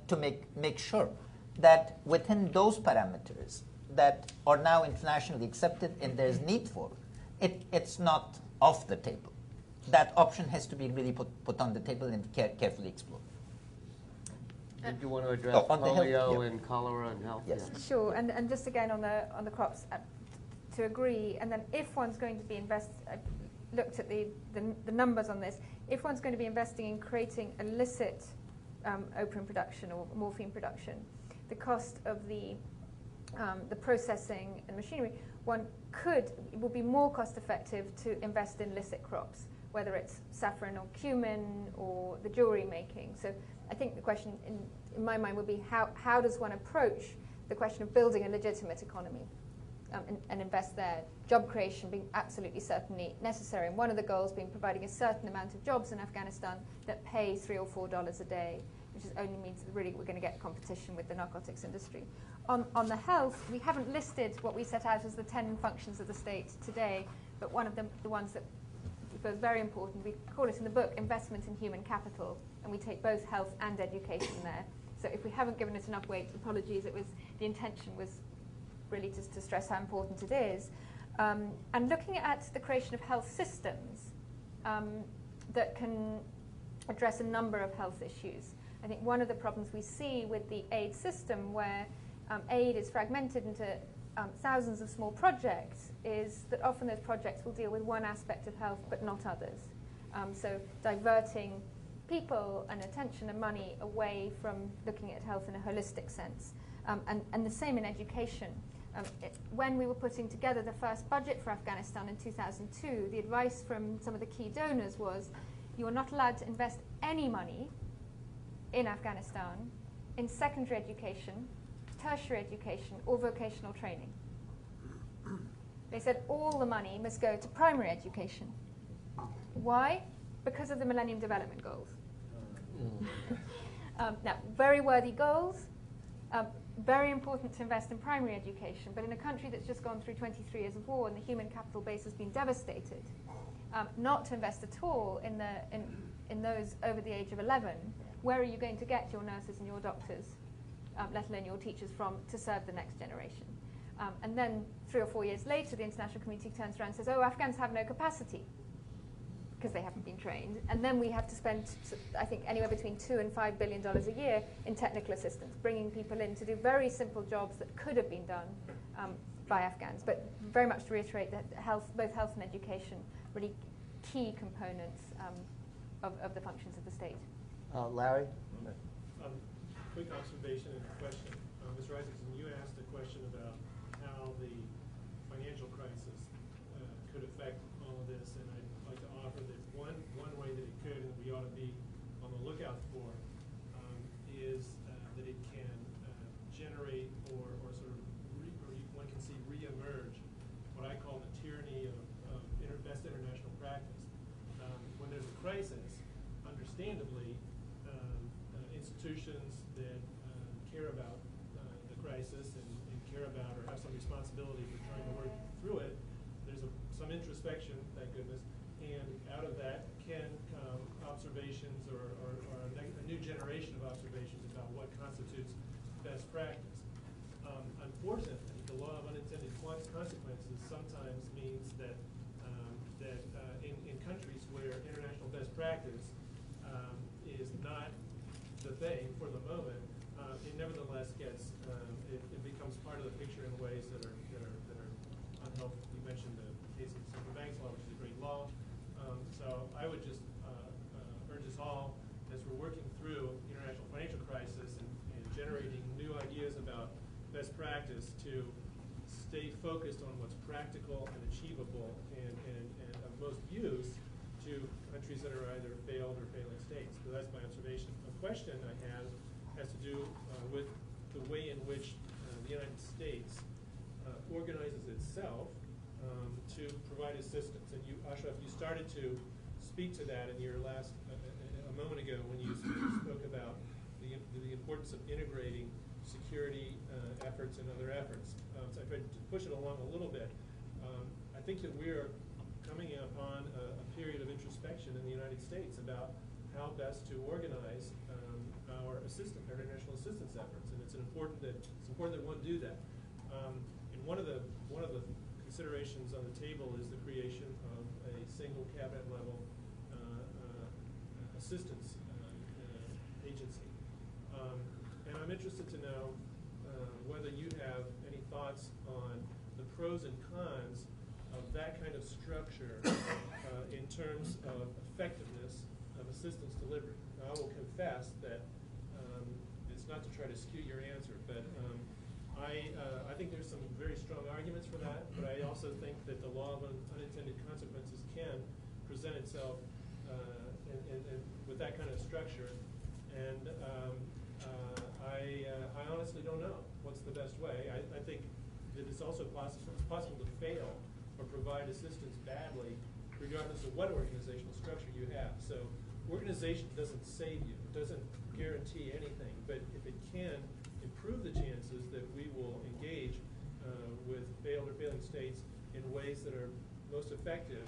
to make sure that within those parameters that are now internationally accepted and there's need for, it's not off the table. That option has to be really put on the table and carefully explored. Did you want to address on the health, polio yeah. and cholera and health? Yes. Yeah. Sure, and just again on the crops, to agree, and then if one's going to be looked at the numbers on this, if one's going to be investing in creating illicit opium production or morphine production, the cost of the processing and machinery, it will be more cost effective to invest in illicit crops, whether it's saffron or cumin or the jewelry making. So I think the question in my mind would be how does one approach the question of building a legitimate economy and invest there? Job creation being absolutely certainly necessary, and one of the goals being providing a certain amount of jobs in Afghanistan that pay $3 or $4 a day, which only means that really we're going to get competition with the narcotics industry. On the health, we haven't listed what we set out as the 10 functions of the state today, but one of them, the ones that was very important, we call it in the book investment in human capital, and we take both health and education there. So if we haven't given it enough weight, apologies, the intention was really just to stress how important it is. And looking at the creation of health systems that can address a number of health issues. I think one of the problems we see with the aid system, where aid is fragmented into thousands of small projects, is that often those projects will deal with one aspect of health but not others. So diverting people and attention and money away from looking at health in a holistic sense. And the same in education. When we were putting together the first budget for Afghanistan in 2002, the advice from some of the key donors was you are not allowed to invest any money in Afghanistan in secondary education, tertiary education, or vocational training. They said all the money must go to primary education. Why? Because of the Millennium Development Goals. Now, very worthy goals, very important to invest in primary education, but in a country that's just gone through 23 years of war and the human capital base has been devastated, not to invest at all in those over the age of 11, where are you going to get your nurses and your doctors, let alone your teachers, from to serve the next generation? And then 3 or 4 years later, the international community turns around and says, oh, Afghans have no capacity because they haven't been trained. And then we have to spend, I think, anywhere between $2 and $5 billion a year in technical assistance, bringing people in to do very simple jobs that could have been done by Afghans. But very much to reiterate that both health and education, really key components of the functions of the state. Larry? Quick observation and question. Mr. Isaacson, you asked a question about how the financial crisis could affect all of this, and I'd like to offer that one way that it could, and we ought to be on the lookout for, is that it can generate or sort of, one can see re-emerge what I call the tyranny of best international practice. When there's a crisis, understandably, institutions that care about the crisis and care about or have some responsibility for trying to work through it, there's some introspection, thank goodness, and out of that can come observations or a new generation of observations about what constitutes best practice. Unfortunately, the law of unintended consequences sometimes means that in countries where international best practice is not the thing for the moment, it nevertheless gets it becomes part of the picture in ways that are unhelpful. You mentioned the case of the Central Banks Law, which is a great law. So I would just urge us all, as we're working through international financial crisis and generating new ideas about best practice, to stay focused on what's practical and achievable and of most use to countries that are either failed or failing states. So that's my observation. A question I have has to do with the way in which the United States organizes itself to provide assistance. And you, Ashraf, you started to speak to that in your last, a moment ago, when you spoke about the importance of integrating security efforts and other efforts. So I tried to push it along a little bit. I think that we are coming upon a period of introspection in the United States about how best to organize our international assistance efforts, and it's important that one do that. And one of the considerations on the table is the creation of a single cabinet level assistance agency. And I'm interested to know whether you have any thoughts on the pros and cons of that kind of structure in terms of effectiveness of assistance delivery. Now, I will confess that it's not to try to skew your answer, but I think there's some very strong arguments for that, but I also think that the law of unintended consequences can present itself with that kind of structure. And I honestly don't know what's the best way. I think that it's also possible to fail or provide assistance badly, regardless of what organizational structure you have. So organization doesn't save you. It doesn't guarantee anything. But if it can improve the chances that we will engage with failed or failing states in ways that are most effective,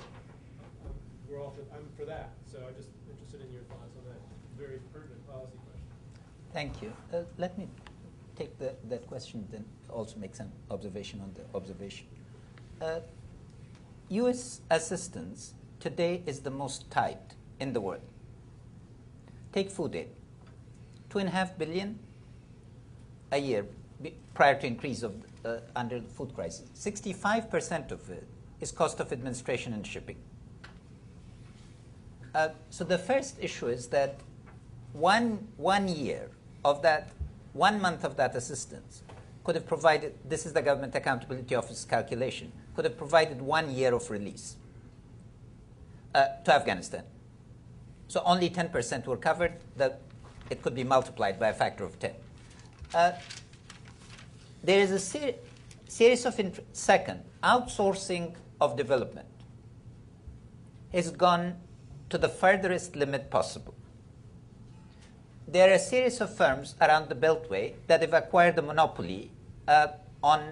I'm for that. So I'm just interested in your thoughts on that very pertinent policy question. Thank you. Let me take that question, then also make some observation on the observation. U.S. assistance today is the most tight in the world. Take food aid, $2.5 billion a year prior to increase of under the food crisis. 65% of it is cost of administration and shipping. So the first issue is that one year of that, 1 month of that assistance could have provided, this is the Government Accountability Office calculation, could have provided 1 year of release to Afghanistan. So only 10% were covered. That it could be multiplied by a factor of 10. There is a series of second, outsourcing of development has gone to the furthest limit possible. There are a series of firms around the Beltway that have acquired the monopoly on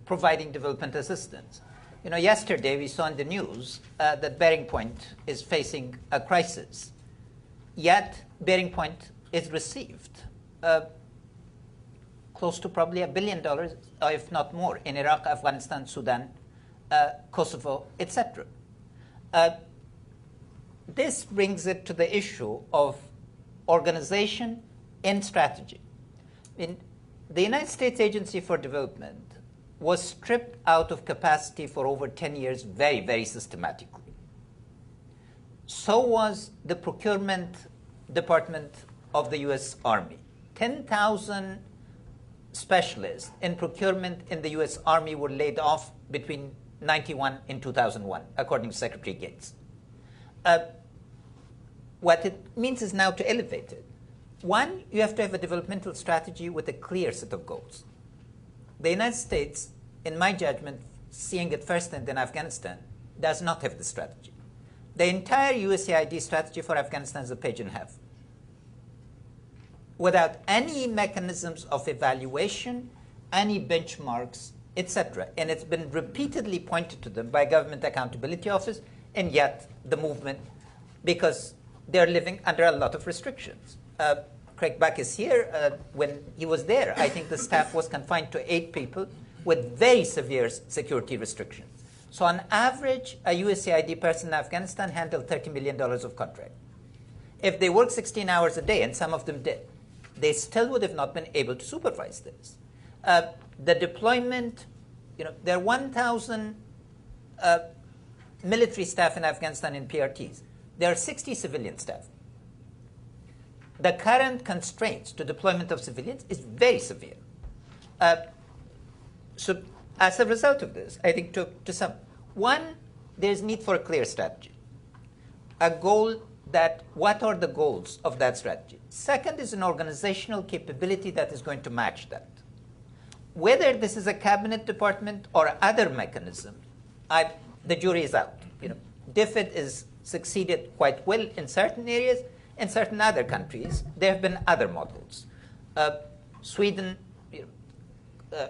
providing development assistance. Yesterday we saw in the news that Bearing Point is facing a crisis. Yet Bearing Point is received close to probably $1 billion, if not more, in Iraq, Afghanistan, Sudan, Kosovo, etc. This brings it to the issue of organization and strategy. The United States Agency for Development was stripped out of capacity for over 10 years very, very systematically. So was the procurement department of the U.S. Army. 10,000 specialists in procurement in the U.S. Army were laid off between 1991 and 2001, according to Secretary Gates. What it means is now to elevate it. One, you have to have a developmental strategy with a clear set of goals. The United States, in my judgment, seeing it firsthand in Afghanistan, does not have the strategy. The entire USAID strategy for Afghanistan is a page and a half, without any mechanisms of evaluation, any benchmarks, etc. And it's been repeatedly pointed to them by Government Accountability Office, and yet the movement, because they're living under a lot of restrictions. Craig Buck is here. When he was there, I think the staff was confined to 8 people with very severe security restrictions. So on average, a USAID person in Afghanistan handled $30 million of contract. If they worked 16 hours a day, and some of them did, they still would have not been able to supervise this. The deployment, there are 1,000 military staff in Afghanistan in PRTs. There are 60 civilian staff. The current constraints to deployment of civilians is very severe. So as a result of this, I think to sum, one, there's need for a clear strategy. A goal that, what are the goals of that strategy? Second is an organizational capability that is going to match that. Whether this is a cabinet department or other mechanism, the jury is out. DFID is succeeded quite well in certain areas. In certain other countries, there have been other models. Sweden,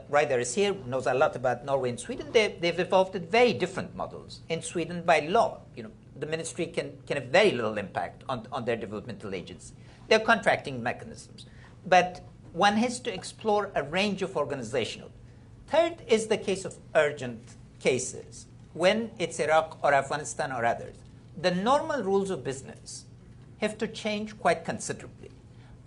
Ryder is here, knows a lot about Norway and Sweden. They've evolved very different models. In Sweden, by law, the ministry can have very little impact on their developmental agency. They're contracting mechanisms. But one has to explore a range of organizational. Third is the case of urgent cases. When it's Iraq or Afghanistan or others, the normal rules of business have to change quite considerably.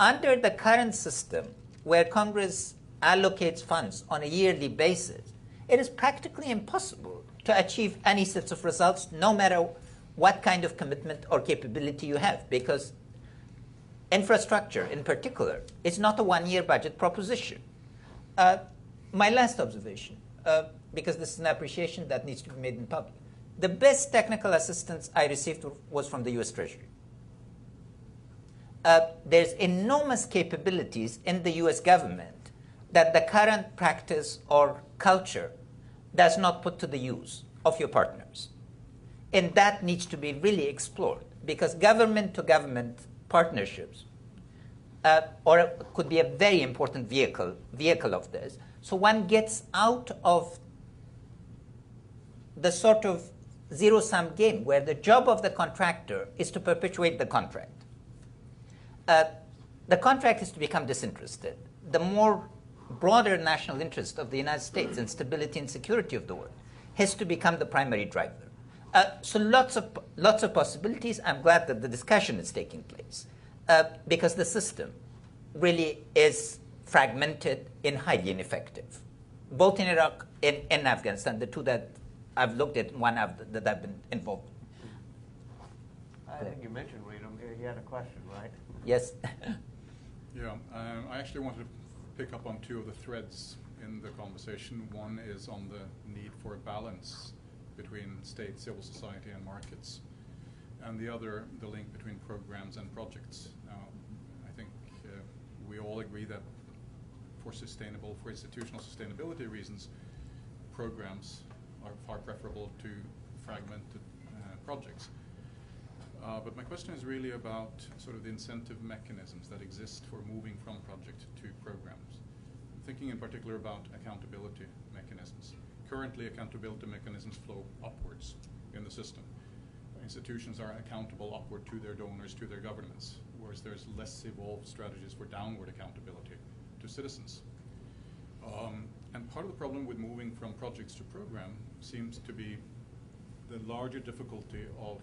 Under the current system, where Congress allocates funds on a yearly basis, it is practically impossible to achieve any sets of results, no matter what kind of commitment or capability you have, because infrastructure, in particular, is not a one-year budget proposition. My last observation, because this is an appreciation that needs to be made in public. The best technical assistance I received was from the US Treasury. There's enormous capabilities in the US government that the current practice or culture does not put to the use of your partners. And that needs to be really explored, because government-to-government partnerships or could be a very important vehicle of this. So one gets out of the sort of zero-sum game where the job of the contractor is to perpetuate the contract. The contract is to become disinterested. The more broader national interest of the United States in stability and security of the world has to become the primary driver. So lots of possibilities. I'm glad that the discussion is taking place because the system really is fragmented and highly ineffective, both in Iraq and in Afghanistan, the two that I've looked at, one that I've been involved in. I think you mentioned Redham. He had a question, right? Yes. Yeah, I actually wanted to pick up on two of the threads in the conversation. One is on the need for a balance between state, civil society, and markets, and the other, the link between programs and projects. Now, I think we all agree that for institutional sustainability reasons, programs are far preferable to fragmented projects. But my question is really about sort of the incentive mechanisms that exist for moving from project to programs. I'm thinking in particular about accountability mechanisms. Currently, accountability mechanisms flow upwards in the system. Institutions are accountable upward to their donors, to their governments, whereas there's less evolved strategies for downward accountability to citizens. And part of the problem with moving from projects to program seems to be the larger difficulty of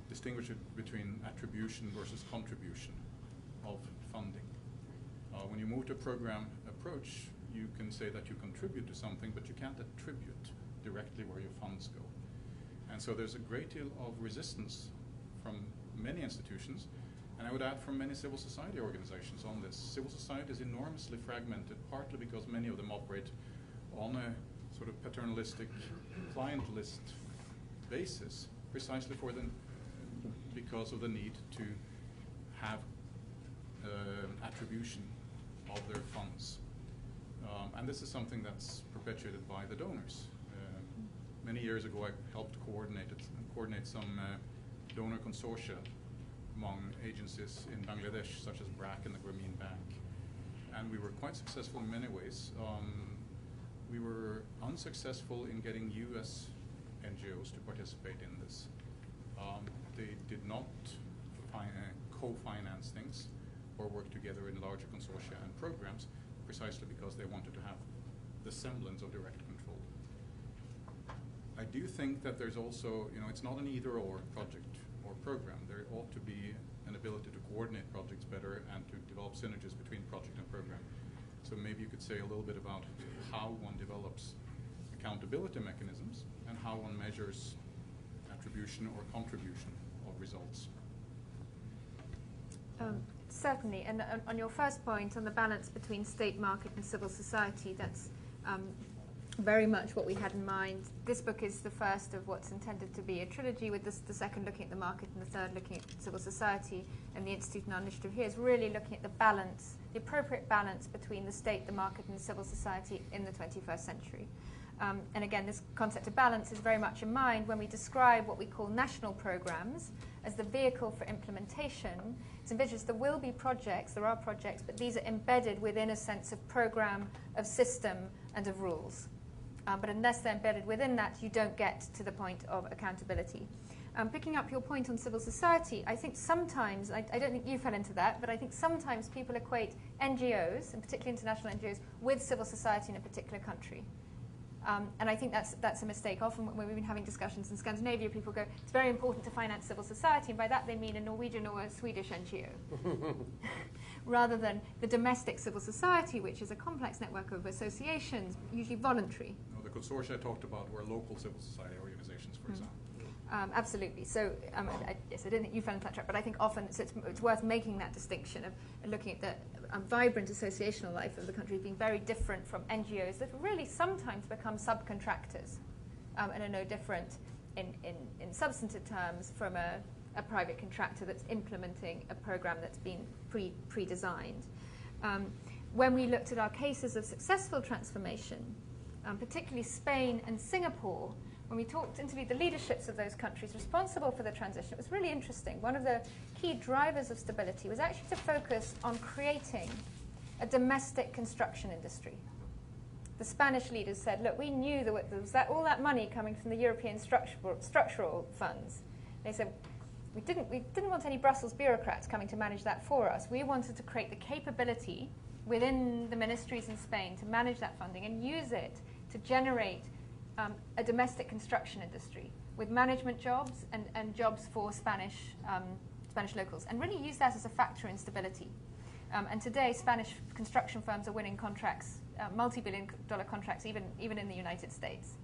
distinguishing between attribution versus contribution of funding. When you move to a program approach, you can say that you contribute to something, but you can't attribute directly where your funds go. And so there's a great deal of resistance from many institutions, and I would add from many civil society organizations on this. Civil society is enormously fragmented, partly because many of them operate on a sort of paternalistic client list basis, precisely because of the need to have attribution of their funds. And this is something that's perpetuated by the donors. Many years ago, I helped coordinate some donor consortia among agencies in Bangladesh, such as BRAC and the Grameen Bank. And we were quite successful in many ways. We were unsuccessful in getting US NGOs to participate in this. They did not co-finance things or work together in larger consortia and programs, precisely because they wanted to have the semblance of direct control. I do think that there's also, it's not an either-or project or program. There ought to be an ability to coordinate projects better and to develop synergies between project and program. So maybe you could say a little bit about how one develops accountability mechanisms and how one measures attribution or contribution of results. Certainly, and on your first point on the balance between state, market and civil society, that's very much what we had in mind. This book is the first of what's intended to be a trilogy, with the second looking at the market and the third looking at civil society. And the Institute and our initiative here is really looking at the balance, the appropriate balance between the state, the market and the civil society in the 21st century. And again, this concept of balance is very much in mind when we describe what we call national programs as the vehicle for implementation. It's envisaged there will be projects, there are projects, but these are embedded within a sense of program, of system, and of rules. But unless they're embedded within that, you don't get to the point of accountability. Picking up your point on civil society, I think sometimes, I don't think you fell into that, but I think sometimes people equate NGOs, and particularly international NGOs, with civil society in a particular country. And I think that's a mistake. Often when we've been having discussions in Scandinavia, people go, it's very important to finance civil society, and by that they mean a Norwegian or a Swedish NGO. Rather than the domestic civil society, which is a complex network of associations, usually voluntary. No, the consortia I talked about were local civil society organizations, for example. Absolutely. So, yes, I don't think you fell into that trap, but I think often it's worth making that distinction of looking at the vibrant associational life of the country being very different from NGOs that really sometimes become subcontractors and are no different in substantive terms from a private contractor that's implementing a program that's been pre-designed. When we looked at our cases of successful transformation, particularly Spain and Singapore, when we interviewed the leaderships of those countries responsible for the transition, it was really interesting. One of the key drivers of stability was actually to focus on creating a domestic construction industry. The Spanish leaders said, look, we knew there was all that money coming from the European structural funds. They said, we didn't want any Brussels bureaucrats coming to manage that for us. We wanted to create the capability within the ministries in Spain to manage that funding and use it to generate a domestic construction industry with management jobs and jobs for Spanish locals, and really use that as a factor in stability. And today, Spanish construction firms are winning contracts, multi-billion-dollar contracts, even in the United States.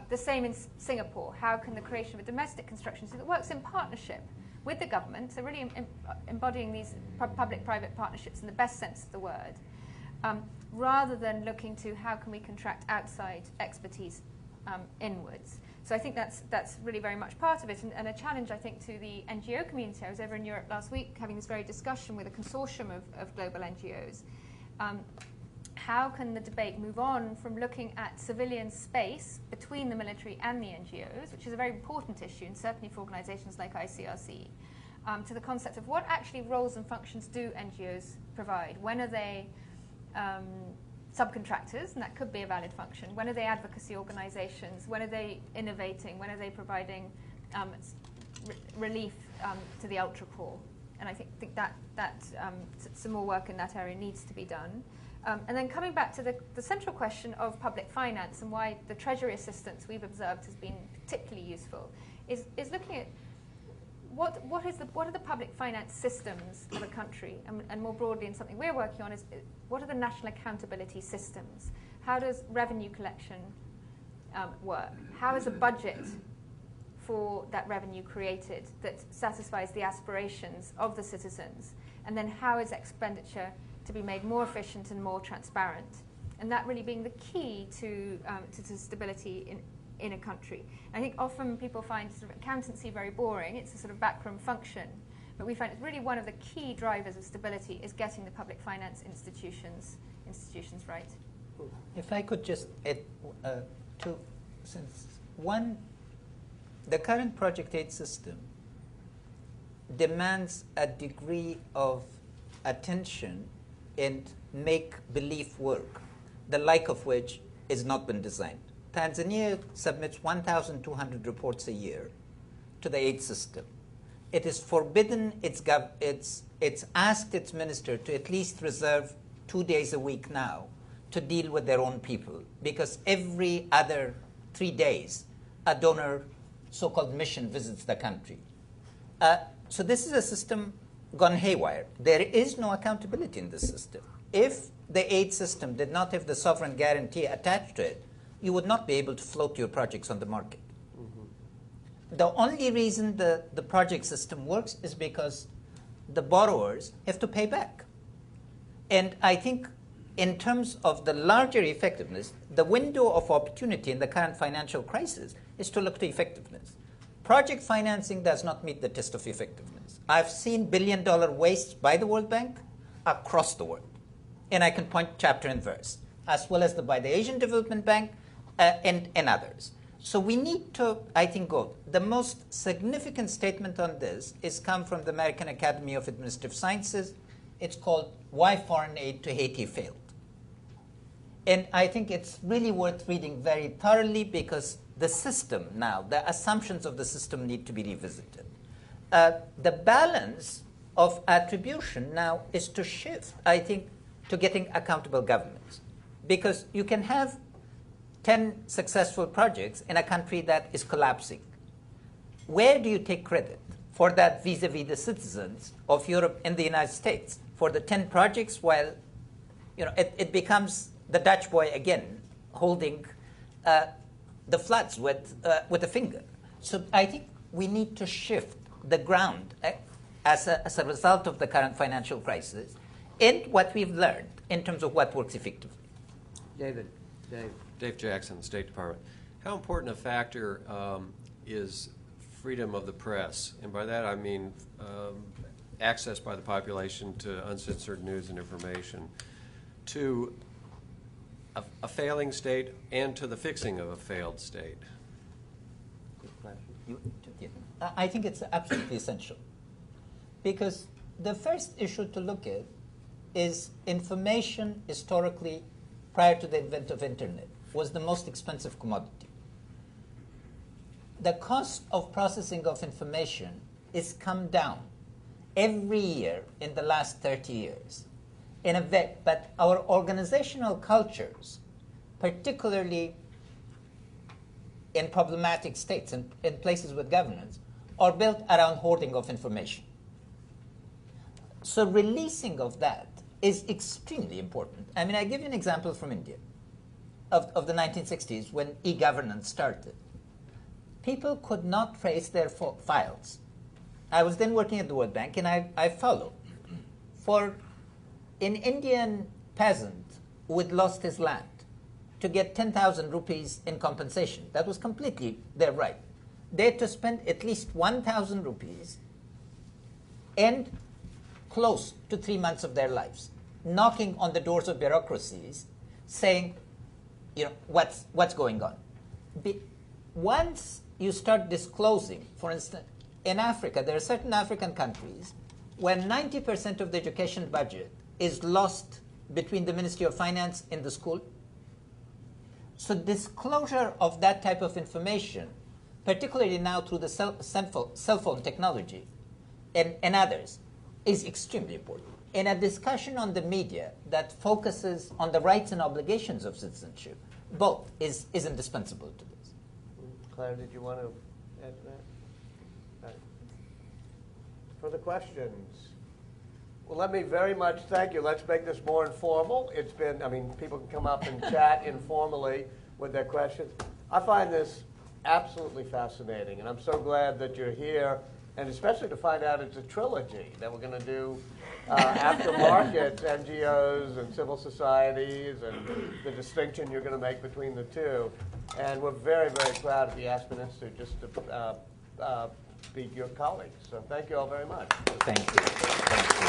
The same in Singapore. How can the creation of a domestic construction industry that works in partnership with the government, so really embodying these public-private partnerships in the best sense of the word, rather than looking to how can we contract outside expertise inwards. So I think that's really very much part of it, and a challenge, I think, to the NGO community. I was over in Europe last week having this very discussion with a consortium of global NGOs. How can the debate move on from looking at civilian space between the military and the NGOs, which is a very important issue, and certainly for organizations like ICRC, to the concept of what actually roles and functions do NGOs provide? When are they subcontractors, and that could be a valid function? When are they advocacy organizations? When are they innovating? When are they providing relief to the ultra poor? And I think that some more work in that area needs to be done. And then coming back to the central question of public finance and why the Treasury assistance we've observed has been particularly useful is looking at what are the public finance systems of a country, and more broadly, and something we're working on, is what are the national accountability systems? How does revenue collection work? How is a budget for that revenue created that satisfies the aspirations of the citizens? And then how is expenditure to be made more efficient and more transparent? And that really being the key to stability in a country. I think often people find sort of accountancy very boring. It's a sort of backroom function. But we find it's really one of the key drivers of stability is getting the public finance institutions right. If I could just add two sentences. One, the current project aid system demands a degree of attention and make-believe work, the like of which has not been designed. Tanzania submits 1,200 reports a year to the aid system. It is forbidden, it's asked its minister to at least reserve 2 days a week now to deal with their own people, because every other 3 days a donor, so-called mission, visits the country. So this is a system gone haywire. There is no accountability in this system. If the aid system did not have the sovereign guarantee attached to it, you would not be able to float your projects on the market. Mm-hmm. The only reason the project system works is because the borrowers have to pay back. And I think in terms of the larger effectiveness, the window of opportunity in the current financial crisis is to look to effectiveness. Project financing does not meet the test of effectiveness. I've seen billion-dollar wastes by the World Bank across the world. And I can point chapter and verse, as well as by the Asian Development Bank and others. So we need to, I think, go. The most significant statement on this is come from the American Academy of Administrative Sciences. It's called Why Foreign Aid to Haiti Failed. And I think it's really worth reading very thoroughly, because the system now, the assumptions of the system need to be revisited. The balance of attribution now is to shift, I think, to getting accountable governments. Because you can have 10 successful projects in a country that is collapsing. Where do you take credit for that vis-a-vis the citizens of Europe and the United States? For the 10 projects, while it becomes the Dutch boy again holding the floods with a finger. So I think we need to shift the ground as a result of the current financial crisis and what we've learned in terms of what works effectively. Dave Jackson, State Department. How important a factor is freedom of the press? And by that I mean access by the population to uncensored news and information, to a failing state and to the fixing of a failed state? I think it's absolutely essential. Because the first issue to look at is information historically, prior to the advent of internet, was the most expensive commodity. The cost of processing of information is come down every year in the last 30 years. But our organizational cultures, particularly in problematic states and in places with governance, are built around hoarding of information. So releasing of that is extremely important. I mean, I give you an example from India of the 1960s when e-governance started. People could not trace their files. I was then working at the World Bank, and I followed. For an Indian peasant who had lost his land to get 10,000 rupees in compensation, that was completely their right. They had to spend at least 1,000 rupees and close to 3 months of their lives, knocking on the doors of bureaucracies, saying, what's going on. Once you start disclosing, for instance, in Africa, there are certain African countries where 90% of the education budget is lost between the Ministry of Finance and the school. So disclosure of that type of information, particularly now through the cell phone technology and others, is extremely important. In a discussion on the media that focuses on the rights and obligations of citizenship, both is indispensable to this. Claire, did you want to add to that? All right. Further questions? Well, let me very much thank you. Let's make this more informal. It's been, people can come up and chat informally with their questions. I find this absolutely fascinating, and I'm so glad that you're here, and especially to find out it's a trilogy that we're going to do after markets, NGOs and civil societies, and the distinction you're going to make between the two. And we're very, very proud at the Aspen Institute just to be your colleagues. So thank you all very much. Thank you. Thank you.